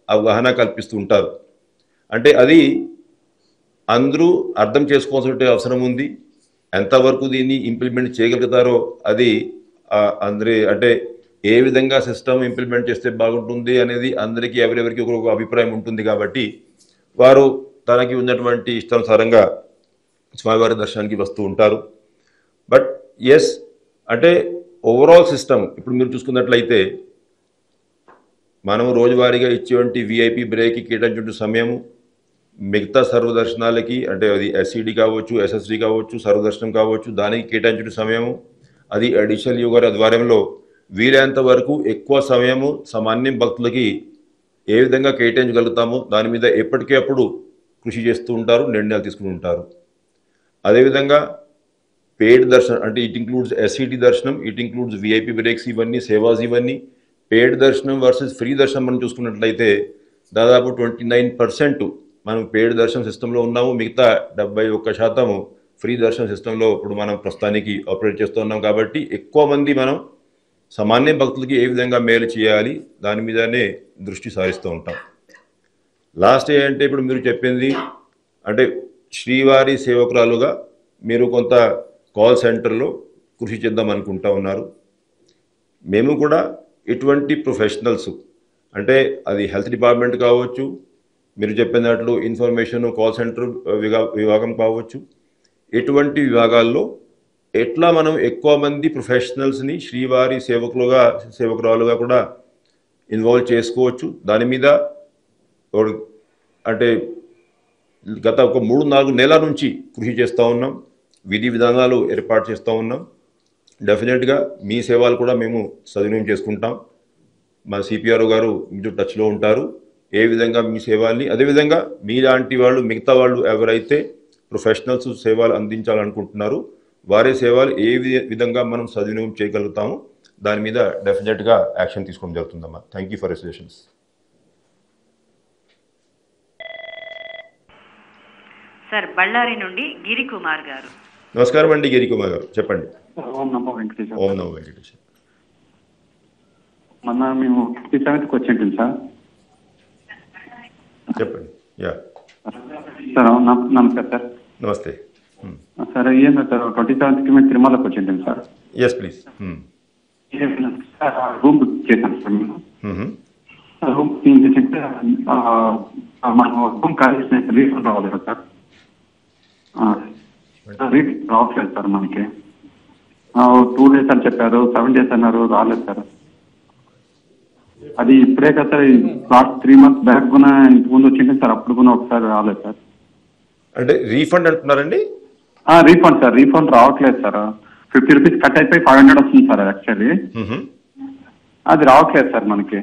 Speaker 2: అవగాహన కల్పిస్తూ ఉంటారు. అంటే అది అందరూ అర్థం చేసుకోవాల్సిన అవసరం ఉంది. ఎంతవరకు దీన్ని ఇంప్లిమెంట్ చేయగలుగుతారో అది అందరి అంటే ఏ విధంగా సిస్టమ్ ఇంప్లిమెంట్ చేస్తే బాగుంటుంది అనేది అందరికీ ఎవరెవరికి ఒక అభిప్రాయం ఉంటుంది. కాబట్టి వారు తనకి ఉన్నటువంటి ఇష్టానుసారంగా స్వామివారి దర్శనానికి వస్తూ ఉంటారు. బట్ ఎస్, అంటే ఓవరాల్ సిస్టమ్ ఇప్పుడు మీరు చూసుకున్నట్లయితే మనం రోజువారీగా ఇచ్చేటువంటి విఐపి బ్రేక్కి కేటాయించిన సమయము మిగతా సర్వదర్శనాలకి అంటే అది ఎస్సీడీ కావచ్చు, ఎస్ఎస్డి కావచ్చు, సర్వదర్శనం కావచ్చు, దానికి కేటాయించిన సమయము అది అడిషనల్ యోగా ఆధ్వర్యంలో వీలైనంత వరకు ఎక్కువ సమయము సామాన్య భక్తులకి ఏ విధంగా కేటాయించగలుగుతామో దాని మీద ఎప్పటికప్పుడు కృషి చేస్తూ ఉంటారు, నిర్ణయాలు తీసుకుని ఉంటారు. అదేవిధంగా పెయిడ్ దర్శనం అంటే ఇట్ ఇంక్లూడ్స్ ఎస్సీటీ దర్శనం, ఇట్ ఇంక్లూడ్స్ విఐపి బ్రేక్స్, ఇవన్నీ సేవాస్, ఇవన్నీ పెయిడ్ దర్శనం వర్సెస్ ఫ్రీ దర్శనం మనం చూసుకున్నట్లయితే దాదాపు 29% మనం పెయిడ్ దర్శనం సిస్టంలో ఉన్నాము. మిగతా 71% ఫ్రీ దర్శనం సిస్టంలో ఇప్పుడు మనం ప్రస్తుతానికి ఆపరేట్ చేస్తూ ఉన్నాం. కాబట్టి ఎక్కువ మంది మనం సామాన్య భక్తులకి ఏ విధంగా మేలు చేయాలి దాని మీదనే దృష్టి సారిస్తూ ఉంటాం. లాస్ట్ ఏంటంటే ఇప్పుడు మీరు చెప్పింది అంటే శ్రీవారి సేవకురాలుగా మీరు కొంత కాల్ సెంటర్లో కృషి చేద్దాం అనుకుంటా ఉన్నారు. మేము కూడా ఇటువంటి ప్రొఫెషనల్స్ అంటే అది హెల్త్ డిపార్ట్మెంట్ కావచ్చు, మీరు చెప్పినట్లు ఇన్ఫర్మేషన్ కాల్ సెంటర్ విభాగం కావచ్చు, ఎటువంటి విభాగాల్లో ఎట్లా మనం ఎక్కువ మంది ప్రొఫెషనల్స్ని శ్రీవారి సేవకురాలుగా కూడా ఇన్వాల్వ్ చేసుకోవచ్చు. దాని మీద అంటే గత ఒక 3-4 నెలల నుంచి కృషి చేస్తూ ఉన్నాం, విధి విధానాలు ఏర్పాటు చేస్తూ ఉన్నాం. డెఫినెట్గా మీ సేవలు కూడా మేము సద్వినియోగం చేసుకుంటాం. మా సిపిఆర్ గారు మీతో టచ్లో ఉంటారు. ఏ విధంగా మీ సేవల్ని అదేవిధంగా మీలాంటి వాళ్ళు మిగతా వాళ్ళు ఎవరైతే ప్రొఫెషనల్స్ సేవలు అందించాలనుకుంటున్నారో వారి సేవలు ఏ విధంగా మనం సద్వినియోగం చేయగలుగుతామో దాని మీద డెఫినెట్గా యాక్షన్ తీసుకోవడం జరుగుతుందమ్మా. Thank you for your suggestions.
Speaker 3: Sir Ballari నుండి గిరికుమార్ గారు.
Speaker 2: నమస్కారం అండి గిరికుమార్ గారు, చెప్పండి.
Speaker 15: ఓం నమో వెంకటేశ్వర.
Speaker 2: ఓం నమో వెంకటేశ్వర.
Speaker 15: మొన్న మేము 57కి వచ్చింటాం సార్.
Speaker 2: చెప్పండి. యా
Speaker 15: సార్ నమస్తే సార్.
Speaker 2: నమస్తే
Speaker 15: సార్. ఏంటో సార్ 27కి మేము తిరుమలకు వచ్చింటాం sir.
Speaker 2: Yes please.
Speaker 15: Room book చేశాను సార్ మేము. రూమ్ బుకింగ్ చేసింటే మనం రూమ్ ఖాళీ చేసిన రీఫండ్ రావాలి కదా సార్. రీఫండ్ రావట్లేదు సార్ మనకి. 2 days అని చెప్పారు, 7 days అన్నారు, రాలేదు సార్. అది ఇప్పుడే కదా సార్, లాస్ట్ 3 months బ్యాక్ కూడా ఇంతకుముందు వచ్చింది సార్, అప్పుడు కూడా ఒకసారి రాలేదు సార్.
Speaker 2: అంటే రీఫండ్ అంటున్నారండి?
Speaker 15: రీఫండ్ సార్, రీఫండ్ రావట్లేదు సార్. 50 rupees కట్ అయిపోయి 500 వస్తుంది సార్ యాక్చువల్లీ. అది రావట్లేదు సార్ మనకి.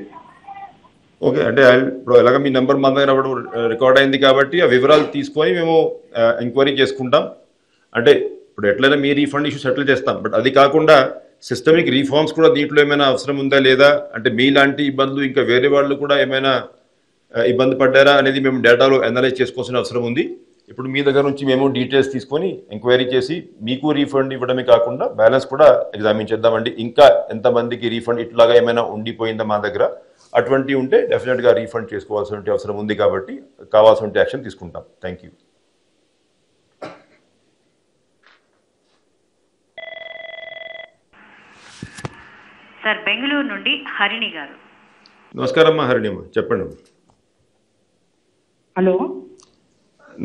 Speaker 2: ఓకే, అంటే ఇప్పుడు ఎలాగ మీ నెంబర్ మన దగ్గర రికార్డ్ అయింది కాబట్టి ఆ వివరాలు తీసుకొని మేము ఎంక్వైరీ చేసుకుంటాం. అంటే ఇప్పుడు ఎట్లయినా మీ రీఫండ్ ఇష్యూ సెటిల్ చేస్తాం. బట్ అది కాకుండా సిస్టమిక్ రీఫార్మ్స్ కూడా దీంట్లో ఏమైనా అవసరం ఉందా లేదా, అంటే మీలాంటి ఇబ్బందులు ఇంకా వేరే వాళ్ళు కూడా ఏమైనా ఇబ్బంది పడ్డారా అనేది మేము డేటాలో అనలైజ్ చేసుకోవాల్సిన అవసరం ఉంది. ఇప్పుడు మీ దగ్గర నుంచి మేము డీటెయిల్స్ తీసుకొని ఎంక్వైరీ చేసి మీకు రీఫండ్ ఇవ్వడమే కాకుండా బ్యాలెన్స్ కూడా ఎగ్జామిన్ చేద్దామండి. ఇంకా ఎంతమందికి రీఫండ్ ఇట్లాగా ఏమైనా ఉండిపోయిందా మా దగ్గర, అటువంటివి ఉంటే డెఫినెట్గా రీఫండ్ చేసుకోవాల్సిన అవసరం ఉంది. కాబట్టి కావాల్సిన యాక్షన్ తీసుకుంటాం. Thank you.
Speaker 3: సార్ బెంగళూరు నుండి హరిణి గారు.
Speaker 2: నమస్కారం అమ్మా హరిణిమ్మ, చెప్పండి.
Speaker 16: హలో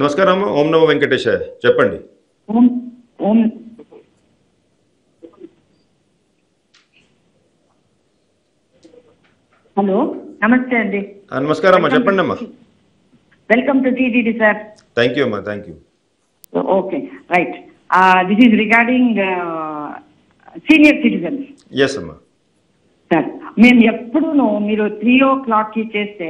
Speaker 2: నమస్కారం అమ్మా. ఓం నమో వెంకటేశ, చెప్పండి.
Speaker 16: హలో నమస్తే అండి.
Speaker 2: నమస్కారం అమ్మా, చెప్పండి అమ్మా.
Speaker 16: Welcome to TTD sir.
Speaker 2: Thank you అమ్మా. Thank you.
Speaker 16: Okay right. This is regarding senior citizens.
Speaker 2: Yes అమ్మా.
Speaker 16: సార్ మేము ఎప్పుడు మీరు 3 o'clock చేస్తే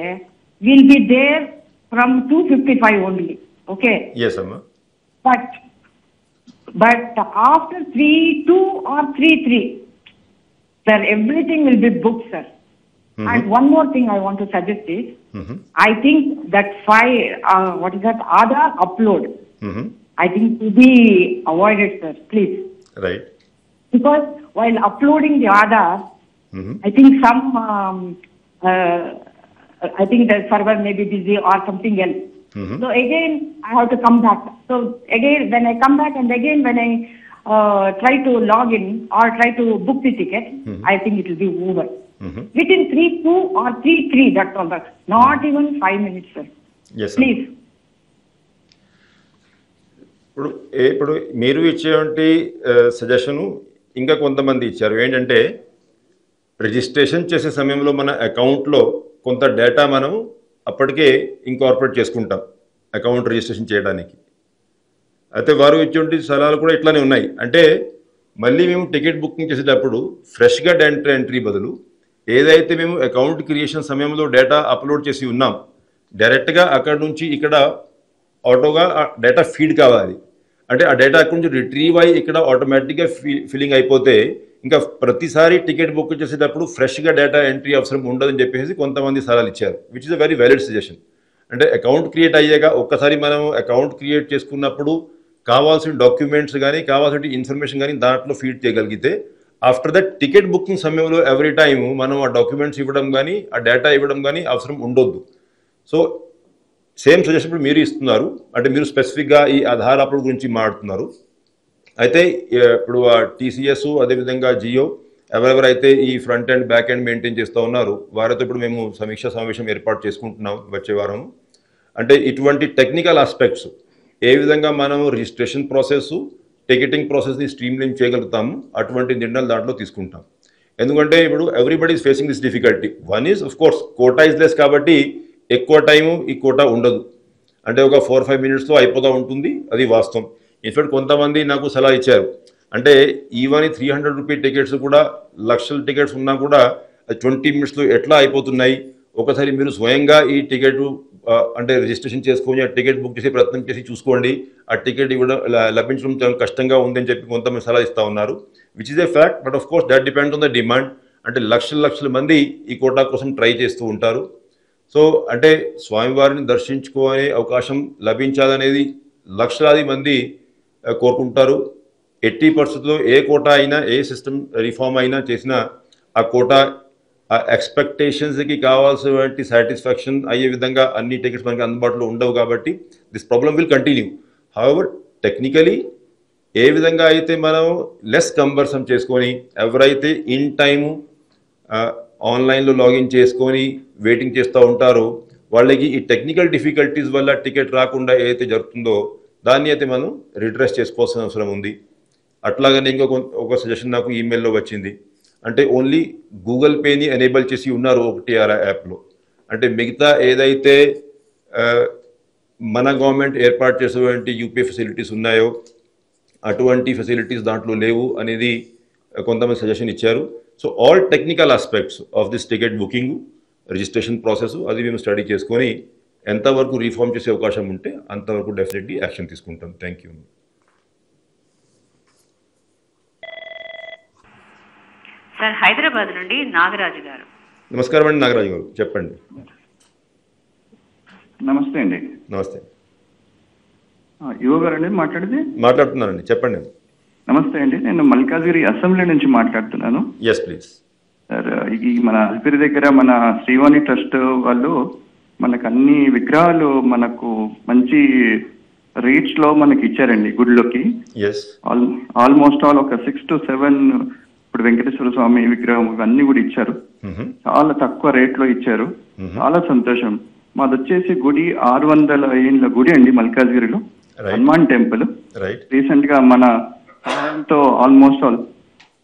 Speaker 16: will be there from 2:55 only. Okay.
Speaker 2: Yes అమ్మా.
Speaker 16: But after 3:02 or 3:03 sir everything will be book sir. And one more thing I want to suggest is, I think that what is that, Aadhaar upload, I think to be avoided, sir, please.
Speaker 2: Right.
Speaker 16: Because while uploading the Aadhaar, I think some I think the server may be busy or something else. So again, I have to come back. So again, when I come back and again when I try to log in or try to book the ticket, I think it will be over. Within 3:2 or 3:3, that's all. That not even 5 minutes, sir.
Speaker 2: Yes, sir.
Speaker 16: Please.
Speaker 2: ఇప్పుడు మీరు ఇచ్చేటువంటి suggestion ఇంకా కొంతమంది ఇచ్చారు. ఏంటంటే registration చేసే సమయంలో మన అకౌంట్లో కొంత డేటా మనం అప్పటికే ఇన్కార్పొరేట్ చేసుకుంటాం అకౌంట్ రిజిస్ట్రేషన్ చేయడానికి. అయితే వారు ఇచ్చేటువంటి సలహాలు కూడా ఇట్లానే ఉన్నాయి. అంటే మళ్ళీ మేము టికెట్ బుకింగ్ చేసేటప్పుడు ఫ్రెష్గా డేటా ఎంట్రీ బదులు ఏదైతే మేము అకౌంట్ క్రియేషన్ సమయంలో డేటా అప్లోడ్ చేసి ఉన్నాం డైరెక్ట్గా అక్కడ నుంచి ఇక్కడ ఆటోగా డేటా ఫీడ్ కావాలి. అంటే ఆ డేటా అక్కడ నుంచి రిట్రీవ్ అయ్యి ఇక్కడ ఆటోమేటిక్గా ఫిల్లింగ్ అయిపోతే ఇంకా ప్రతిసారి టికెట్ బుక్ చేసేటప్పుడు ఫ్రెష్గా డేటా ఎంట్రీ అవసరం ఉండదని చెప్పేసి కొంతమంది సలహాలు ఇచ్చారు, which is a very valid suggestion. అంటే అకౌంట్ క్రియేట్ అయ్యాక ఒక్కసారి మనం అకౌంట్ క్రియేట్ చేసుకున్నప్పుడు కావాల్సిన డాక్యుమెంట్స్ కానీ కావాల్సిన ఇన్ఫర్మేషన్ కానీ దాంట్లో ఫీడ్ చేయగలిగితే ఆఫ్టర్ దట్ టికెట్ బుకింగ్ సమయంలో ఎవ్రీ టైం మనం ఆ డాక్యుమెంట్స్ ఇవ్వడం కానీ ఆ డేటా ఇవ్వడం కానీ అవసరం ఉండొద్దు. సో సేమ్ సజెషన్ ఇప్పుడు మీరు ఇస్తున్నారు. అంటే మీరు స్పెసిఫిక్గా ఈ ఆధార్ అప్లోడ్ గురించి మాట్లాడుతున్నారు. అయితే ఇప్పుడు ఆ టీసీఎస్ అదేవిధంగా జియో ఎవరెవరైతే ఈ front and back and maintain చేస్తూ ఉన్నారు వారితో ఇప్పుడు మేము సమీక్షా సమావేశం ఏర్పాటు చేసుకుంటున్నాం వచ్చే వారం. అంటే ఇటువంటి టెక్నికల్ ఆస్పెక్ట్స్ ఏ విధంగా మనం రిజిస్ట్రేషన్ ప్రాసెస్ టికెటింగ్ ప్రాసెస్ని స్ట్రీమ్లైన్ చేయగలుగుతాము అటువంటి నిర్ణయాలు దాంట్లో తీసుకుంటాం. ఎందుకంటే ఇప్పుడు everybody is facing this difficulty. One is of course quota is less కాబట్టి ఎక్కువ టైము ఈ కోటా ఉండదు. అంటే ఒక 4-5 మినిట్స్లో అయిపోతూ ఉంటుంది, అది వాస్తవం. ఇన్ఫాక్ట్ కొంతమంది నాకు సలహా ఇచ్చారు, అంటే ఈవెన్ 300 రూపీ టికెట్స్ కూడా లక్షల టికెట్స్ ఉన్నా కూడా 20 మినిట్స్లో ఎట్లా అయిపోతున్నాయి, ఒకసారి మీరు స్వయంగా ఈ టికెట్ అంటే రిజిస్ట్రేషన్ చేసుకొని ఆ టికెట్ బుక్ చేసి ప్రయత్నం చేసి చూసుకోండి, ఆ టికెట్ ఇవ్వడం లభించడం చాలా కష్టంగా ఉందని చెప్పి కొంతమంది సలహా ఇస్తూ ఉన్నారు, which is a fact. But of course that depends on the demand. అంటే లక్షల మంది ఈ కోటా కోసం ట్రై చేస్తూ ఉంటారు. సో అంటే స్వామివారిని దర్శించుకునే అవకాశం లభించాలనేది లక్షలాది మంది కోరుకుంటారు. 80% ఏ కోటా అయినా ఏ సిస్టమ్ రిఫార్మ్ అయినా చేసినా ఆ కోటా ఆ ఎక్స్పెక్టేషన్స్కి కావాల్సినటువంటి సాటిస్ఫాక్షన్ అయ్యే విధంగా అన్ని టికెట్స్ మనకి అందుబాటులో ఉండవు కాబట్టి this problem will continue. However technically ఏ విధంగా అయితే మనం లెస్ కంబర్సమ్ చేసుకొని ఎవరైతే ఇన్ టైము ఆన్లైన్లో లాగిన్ చేసుకొని వెయిటింగ్ చేస్తూ ఉంటారో వాళ్ళకి ఈ టెక్నికల్ డిఫికల్టీస్ వల్ల టికెట్ రాకుండా ఏదైతే జరుగుతుందో దాన్ని అయితే మనం రిడ్రెస్ చేసుకోవాల్సిన అవసరం ఉంది. అట్లాగనే ఒక సజెషన్ నాకు ఈమెయిల్లో వచ్చింది, అంటే ఓన్లీ గూగుల్ పేని ఎనేబుల్ చేసి ఉన్నారు OTR యాప్లో. అంటే మిగతా ఏదైతే మన గవర్నమెంట్ ఏర్పాటు చేసేటువంటి యూపీఐ ఫెసిలిటీస్ ఉన్నాయో అటువంటి ఫెసిలిటీస్ దాంట్లో లేవు అనేది కొంతమంది సజెషన్ ఇచ్చారు. So all technical aspects of this ticket booking registration process అది మేము స్టడీ చేసుకొని ఎంతవరకు రీఫార్మ్ చేసే అవకాశం ఉంటే అంతవరకు డెఫినెట్లీ యాక్షన్ తీసుకుంటాం. Thank you.
Speaker 3: సార్ హైదరాబాద్ నుండి నాగరాజు గారు.
Speaker 2: నమస్కారం అండి నాగరాజు గారు, చెప్పండి.
Speaker 9: నమస్తే అండి.
Speaker 2: నమస్తే.
Speaker 9: యువ గారు అండి
Speaker 2: మాట్లాడుతున్నానండి, చెప్పండి.
Speaker 9: నమస్తే అండి, నేను మల్కాజ్గిరి అసెంబ్లీ నుంచి మాట్లాడుతున్నాను.
Speaker 2: Yes please.
Speaker 9: సార్ ఈ మన అల్పిరి దగ్గర మన శ్రీవాణి ట్రస్ట్ వాళ్ళు మనకు అన్ని విగ్రహాలు మనకు మంచి రేట్స్ లో మనకి ఇచ్చారండి గుడిలోకి. ఆల్మోస్ట్ ఆల్ ఒక 6 to 7 ఇప్పుడు వెంకటేశ్వర స్వామి విగ్రహం అన్ని కూడా ఇచ్చారు, చాలా తక్కువ రేట్ లో ఇచ్చారు. చాలా సంతోషం. మాది వచ్చేసి గుడి 600 ఏళ్ళ గుడి అండి మల్కాజ్గిరిలో, హనుమాన్ టెంపుల్. రీసెంట్ గా మన సహాయంతో ఆల్మోస్ట్ ఆల్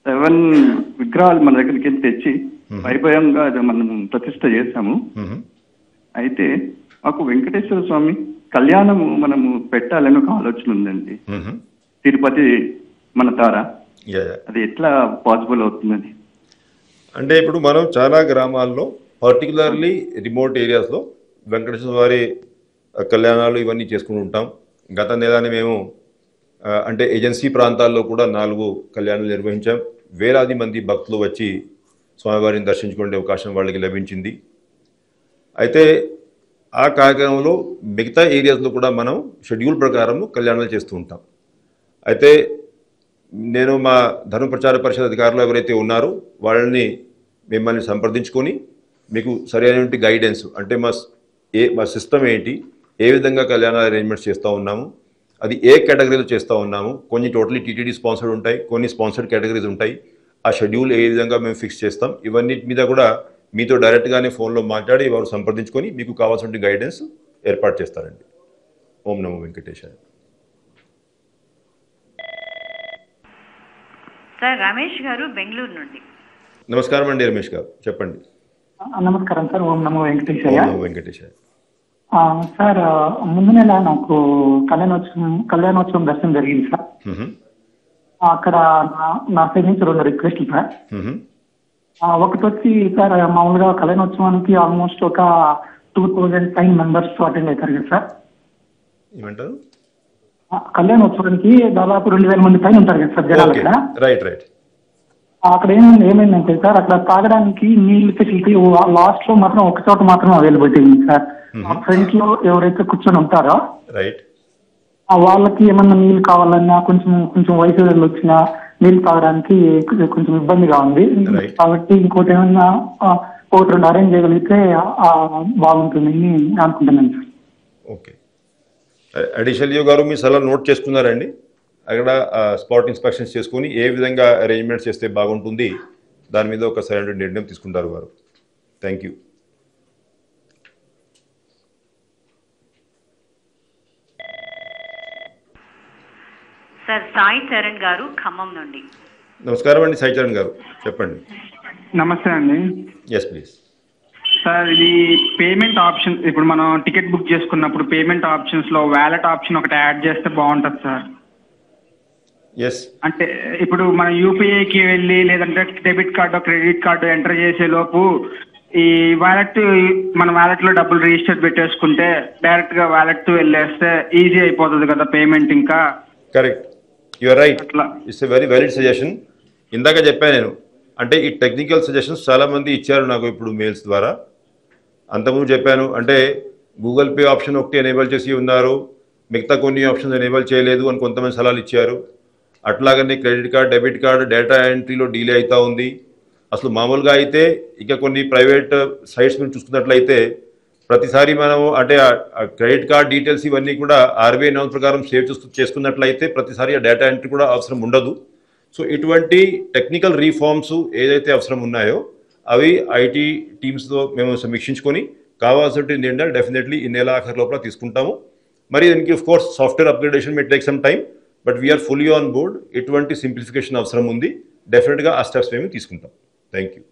Speaker 9: 7 విగ్రహాలు మన దగ్గరికి తెచ్చి వైభవంగా మనం ప్రతిష్ట చేశాము. అయితే మాకు వెంకటేశ్వర స్వామి కళ్యాణము మనము పెట్టాలని ఒక ఆలోచన ఉందండి, తిరుపతి మన ద్వారా. అది ఎట్లా పాసిబుల్ అవుతుందని?
Speaker 2: అంటే ఇప్పుడు మనం చాలా గ్రామాల్లో పర్టికులర్లీ రిమోట్ ఏరియాస్లో వెంకటేశ్వర వారి కళ్యాణాలు ఇవన్నీ చేసుకుని ఉంటాం. గత నెలని మేము అంటే ఏజెన్సీ ప్రాంతాల్లో కూడా 4 కళ్యాణాలు నిర్వహించాం. వేలాది మంది భక్తులు వచ్చి స్వామివారిని దర్శించుకునే అవకాశం వాళ్ళకి లభించింది. అయితే ఆ కార్యక్రమంలో మిగతా ఏరియాస్లో కూడా మనం షెడ్యూల్ ప్రకారం కళ్యాణాలు చేస్తూ ఉంటాం. అయితే నేను మా ధర్మ ప్రచార పరిషత్ అధికారులు ఎవరైతే ఉన్నారో వాళ్ళని మిమ్మల్ని సంప్రదించుకొని మీకు సరైనటువంటి గైడెన్స్ అంటే మా సిస్టమ్ ఏంటి, ఏ విధంగా కళ్యాణ అరేంజ్మెంట్స్ చేస్తూ ఉన్నాము, అది ఏ కేటగిరీలో చేస్తూ ఉన్నాము. కొన్ని టోటలీ టీటీడీ స్పాన్సర్డ్ ఉంటాయి, కొన్ని స్పాన్సర్డ్ కేటగిరీస్ ఉంటాయి. ఆ షెడ్యూల్ ఏ విధంగా మేము ఫిక్స్ చేస్తాం, ఇవన్నీ మీద కూడా మీతో డైరెక్ట్గానే ఫోన్లో మాట్లాడి వారు సంప్రదించుకొని మీకు కావాల్సిన గైడెన్స్ ఏర్పాటు చేస్తారండి. ఓం నమో వెంకటేశాయ.
Speaker 3: సార్ రమేష్ గారు బెంగళూరు నుండి.
Speaker 2: నమస్కారం అండి రమేష్ గారు, చెప్పండి.
Speaker 17: నమస్కారం సార్. ఓం నమో వెంకటేశాయ.
Speaker 2: ఓం నమో వెంకటేశాయ.
Speaker 17: సార్ ముందు నెల నాకు కళ్యాణోత్సవం దర్శనం జరిగింది సార్. అక్కడ నా సైడ్ నుంచి 2 రిక్వెస్ట్లు సార్. ఒకటి వచ్చి సార్, మామూలుగా కళ్యాణోత్సవానికి ఆల్మోస్ట్ ఒక 2005 మెంబర్స్ అటెండ్ అవుతారు కదా సార్.
Speaker 2: ఏమంటారు?
Speaker 17: కళ్యాణోత్సవానికి దాదాపు 2000 మంది పైన ఉంటారు కదా సార్ జనాలు అక్కడ.
Speaker 2: Right right.
Speaker 17: అక్కడ ఏమైందంటే సార్, అక్కడ తాగడానికి నీళ్ళు ఫెసిలిటీ లాస్ట్ లో మాత్రం ఒక చోట మాత్రం అవైలబిలిటీ ఉంది సార్. ఫ్రంట్ లో ఎవరైతే కూర్చొని ఉంటారో
Speaker 2: రైట్
Speaker 17: వాళ్ళకి ఏమన్నా నీళ్ళు కావాలన్నా కొంచెం వయసు వచ్చినా నీళ్ళు తాగడానికి కొంచెం ఇబ్బందిగా ఉంది. కాబట్టి ఇంకోటి ఏమన్నా 1-2 అరేంజ్ చేయగలిగితే బాగుంటుందని అనుకుంటున్నాను సార్.
Speaker 2: ఓకే. అడిషనల్ గారు మీ సలహా నోట్ చేసుకున్నారండి? అక్కడ స్పాట్ ఇన్స్పెక్షన్స్ చేసుకుని ఏ విధంగా అరేంజ్మెంట్స్ చేస్తే బాగుంటుంది దాని మీద ఒక సరైన నిర్ణయం తీసుకుంటారు వారు. Thank you.
Speaker 3: Sir Sai Charan గారు ఖమ్మం నుండి.
Speaker 2: నమస్కారం అండి సాయి చరణ్ గారు, చెప్పండి.
Speaker 18: నమస్తే అండి.
Speaker 2: Yes please.
Speaker 18: సార్ ఇది పేమెంట్ ఆప్షన్, ఇప్పుడు మనం టికెట్ బుక్ చేసుకున్నప్పుడు పేమెంట్ ఆప్షన్స్ లో వ్యాలెట్ ఆప్షన్ ఒకటి యాడ్ చేస్తే బాగుంటుంది సార్.
Speaker 2: ఎస్.
Speaker 18: అంటే ఇప్పుడు మనం యూపీఐకి వెళ్ళి లేదంటే debit card credit card enter చేసే లోపు ఈ వ్యాలెట్ మన వ్యాలెట్ లో డబ్బులు రిజిస్టర్ పెట్టేసుకుంటే డైరెక్ట్ గా వ్యాలెట్ వెళ్ళేస్తే ఈజీ అయిపోతుంది కదా పేమెంట్. ఇంకా
Speaker 2: correct, you are right. It's a very valid suggestion. ఇందాక చెప్పాను నేను, అంటే ఈ టెక్నికల్ సజెషన్స్ చాలామంది ఇచ్చారు నాకు ఇప్పుడు మెయిల్స్ ద్వారా. అంతకుముందు చెప్పాను, అంటే గూగుల్ పే ఆప్షన్ ఒకటి ఎనేబుల్ చేసి ఉన్నారు, మిగతా కొన్ని ఆప్షన్స్ ఎనేబుల్ చేయలేదు అని కొంతమంది సలహాలు ఇచ్చారు. అట్లాగనే credit card debit card data ఎంట్రీలో డీలే అవుతూ ఉంది. అసలు మామూలుగా అయితే ఇక కొన్ని ప్రైవేట్ సైట్స్ మీద చూసుకున్నట్లయితే ప్రతిసారి మనము అంటే క్రెడిట్ కార్డ్ డీటెయిల్స్ ఇవన్నీ కూడా ఆర్బీఐ నామ్స్ ప్రకారం సేవ్ చేసుకున్నట్లయితే ప్రతిసారి ఆ డేటా ఎంట్రీ కూడా అవసరం ఉండదు. సో ఇటువంటి టెక్నికల్ రీఫార్మ్స్ ఏదైతే అవసరం ఉన్నాయో అవి ఐటీ టీమ్స్తో మేము సమీక్షించుకొని కావాల్సిన నిర్ణయాలు డెఫినెట్లీ ఈ నెల ఆఖరి లోపల తీసుకుంటాము. మరి దీనికి of course software upgradation may take some time, but we are fully on board. ఎటువంటి సింప్లిఫికేషన్ అవసరం ఉంది, డెఫినెట్గా ఆ స్టెప్స్ మేము తీసుకుంటాం. Thank you.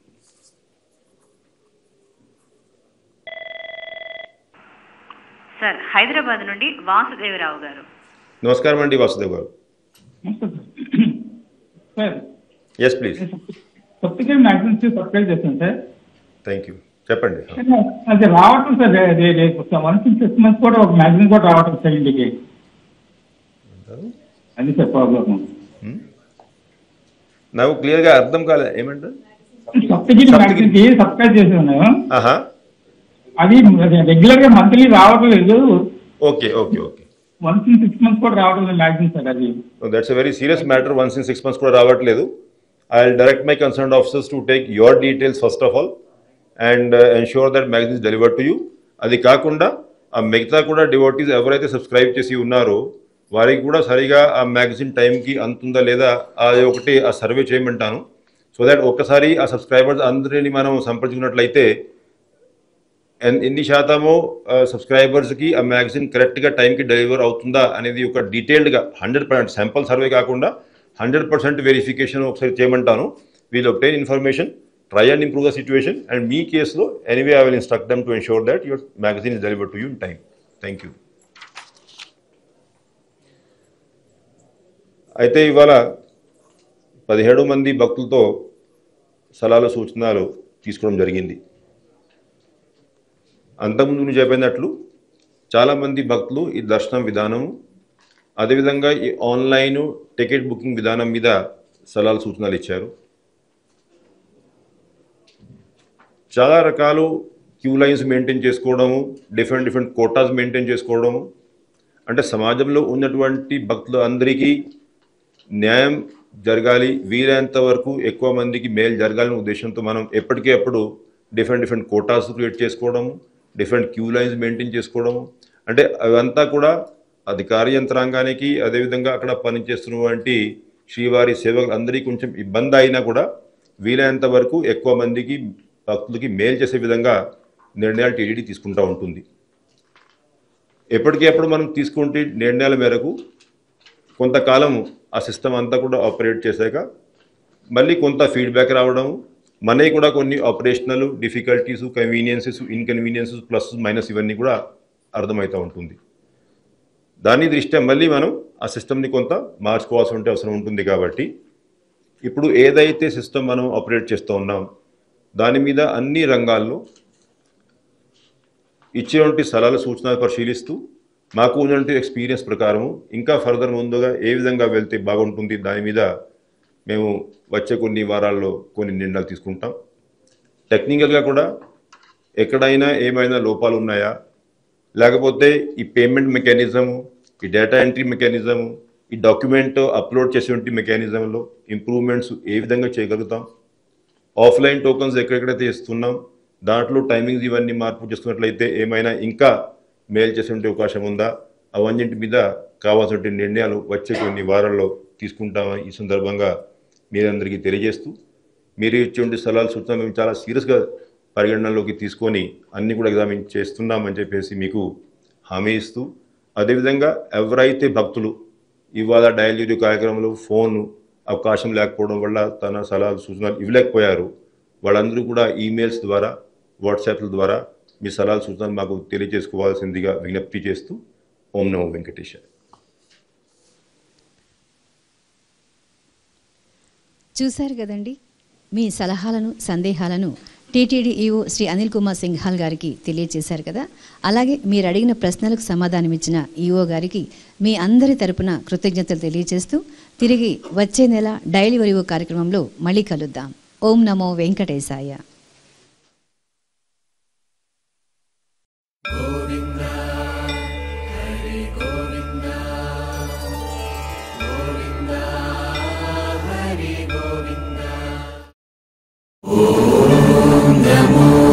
Speaker 3: సార్ హైదరాబాద్ నుండి వాసుదేవరావు గారు.
Speaker 2: నమస్కారం అండి వాసుదేవ్ గారు. Yes please.
Speaker 19: Subscribe magazines subscribe చేస్తాను సార్.
Speaker 2: థ్యాంక్ యూ, చెప్పండి.
Speaker 19: అది రావటం సార్ 1-6 months కూడా ఒక మ్యాగజైన్ కూడా రావటం సార్ ఇంటికి. అది సార్ ప్రాబ్లమ్.
Speaker 2: నాకు క్లియర్గా అర్థం కాలేదు, ఏమంటారు?
Speaker 19: సబ్సిడీ మ్యాగజైన్కి సబ్స్క్రైబ్ చేసి ఉన్నాను, అది రెగ్యులర్ గా మంత్లీ రావడం లేదు.
Speaker 2: Okay okay okay.
Speaker 19: 1-6 months కూడా రావడం లేదు మ్యాగజైన్ సార్. అది
Speaker 2: that's a very serious matter. 1-6 months కూడా రావట్లేదు. I will direct my concerned officers to take your details first of all and ensure that magazines deliver to you. అది కాకుండా ఆ మిగతా కూడా డివోటీస్ ఎవరైతే సబ్స్క్రైబ్ చేసి ఉన్నారో వారికి కూడా సరిగా ఆ మ్యాగజైన్ టైంకి అందుతుందా లేదా అది ఒకటి ఆ సర్వే చేయమంటాను. సో దట్ ఒక్కసారి ఆ సబ్స్క్రైబర్స్ అందరినీ మనం సంప్రదించినట్లయితే ఎన్ని శాతము సబ్స్క్రైబర్స్కి ఆ మ్యాగజైన్ కరెక్ట్గా టైంకి డెలివర్ అవుతుందా అనేది ఒక డీటెయిల్డ్గా 100% శాంపుల్ సర్వే కాకుండా 100% వెరిఫికేషన్ ఒకసారి చేయమంటాను. We'll obtain information, try and improve the situation, and మీ కేసులో anyway I will instruct them to ensure that your magazine is delivered to you in time. Thank you. అయితే ఇవాళ 17 మంది భక్తులతో సలహాలు సూచనలు తీసుకోవడం జరిగింది. అంతకుముందు నేను చెప్పినట్లు చాలామంది భక్తులు ఈ దర్శనం విధానం అదేవిధంగా ఈ ఆన్లైన్ టికెట్ బుకింగ్ విధానం మీద సలహాలు సూచనలు ఇచ్చారు. చాలా రకాలు క్యూ లైన్స్ మెయింటైన్ చేసుకోవడము, డిఫరెంట్ కోటాస్ మెయింటైన్ చేసుకోవడము, అంటే సమాజంలో ఉన్నటువంటి భక్తులు అందరికీ న్యాయం జరగాలి, వీలైనంత వరకు ఎక్కువ మందికి మేలు జరగాలనే ఉద్దేశంతో మనం ఎప్పటికీ అప్పుడు డిఫరెంట్ కోటాస్ క్రియేట్ చేసుకోవడము, డిఫరెంట్ క్యూ లైన్స్ మెయింటైన్ చేసుకోవడము, అంటే అవంతా కూడా అధికార యంత్రాంగానికి అదేవిధంగా అక్కడ పనిచేస్తున్నటువంటి శ్రీవారి సేవకులందరికీ కొంచెం ఇబ్బంది అయినా కూడా వీలైనంత వరకు ఎక్కువ మందికి భక్తులకి మేలు చేసే విధంగా నిర్ణయాలు టీటీడీ తీసుకుంటూ ఉంటుంది. ఎప్పటికప్పుడు మనం తీసుకుంటే నిర్ణయాల మేరకు కొంతకాలం ఆ సిస్టమ్ అంతా కూడా ఆపరేట్ చేశాక మళ్ళీ కొంత ఫీడ్బ్యాక్ రావడం, మనకి కూడా కొన్ని operational difficulties, conveniences, inconveniences, plus minus ఇవన్నీ కూడా అర్థమవుతూ ఉంటుంది. దాని దృష్ట్యా మళ్ళీ మనం ఆ సిస్టమ్ని కొంత మార్చుకోవాల్సిన అవసరం ఉంటుంది. కాబట్టి ఇప్పుడు ఏదైతే సిస్టమ్ మనం ఆపరేట్ చేస్తూ ఉన్నాం దాని మీద అన్ని రంగాల్లో ఇచ్చేటువంటి సలహాలు సూచనలు పరిశీలిస్తూ మాకు ఉన్నటువంటి ఎక్స్పీరియన్స్ ప్రకారము ఇంకా ఫర్దర్ ముందుగా ఏ విధంగా వెళ్తే బాగుంటుంది దాని మీద మేము వచ్చే కొన్ని వారాల్లో కొన్ని నిర్ణయాలు తీసుకుంటాం. టెక్నికల్గా కూడా ఎక్కడైనా ఏమైనా లోపాలు ఉన్నాయా, లేకపోతే ఈ పేమెంట్ మెకానిజము, ఈ డేటా ఎంట్రీ మెకానిజము, ఈ డాక్యుమెంట్ అప్లోడ్ చేసేటువంటి మెకానిజంలో ఇంప్రూవ్మెంట్స్ ఏ విధంగా చేయగలుగుతాం, ఆఫ్లైన్ టోకన్స్ ఎక్కడెక్కడైతే ఇస్తున్నాం దాంట్లో టైమింగ్స్ ఇవన్నీ మార్పు చేసుకున్నట్లయితే ఏమైనా ఇంకా మేలు చేసేటువంటి అవకాశం ఉందా, అవన్నింటి మీద కావాల్సిన నిర్ణయాలు వచ్చే కొన్ని వారాల్లో తీసుకుంటామని ఈ సందర్భంగా మీరందరికీ తెలియజేస్తూ, మీరు ఇచ్చేటువంటి సలహాలు సూచనలు మేము చాలా సీరియస్గా పరిగణనలోకి తీసుకొని అన్నీ కూడా ఎగ్జామిన్ చేస్తున్నామని చెప్పేసి మీకు హామీ ఇస్తూ, అదేవిధంగా ఎవరైతే భక్తులు ఇవాళ డైలీ కార్యక్రమంలో ఫోన్ అవకాశం లేకపోవడం వల్ల తన సలహాలు సూచనలు ఇవ్వలేకపోయారు, వాళ్ళందరూ కూడా ఈమెయిల్స్ ద్వారా, వాట్సాప్ల ద్వారా మీ సలహాలు సూచనలు మాకు తెలియజేసుకోవాల్సిందిగా విజ్ఞప్తి చేస్తూ ఓం నమో వెంకటేశాయ.
Speaker 1: చూశారు కదండి, మీ సలహాలను సందేహాలను టీటీడీ ఈఓ శ్రీ అనిల్ కుమార్ సింఘాల్ గారికి తెలియజేశారు కదా. అలాగే మీరు అడిగిన ప్రశ్నలకు సమాధానమిచ్చిన ఈఓ గారికి మీ అందరి తరపున కృతజ్ఞతలు తెలియజేస్తూ తిరిగి వచ్చే నెల డైలీ వరివో కార్యక్రమంలో మళ్ళీ కలుద్దాం. ఓం నమో వెంకటేశాయ.
Speaker 20: ఓం నమో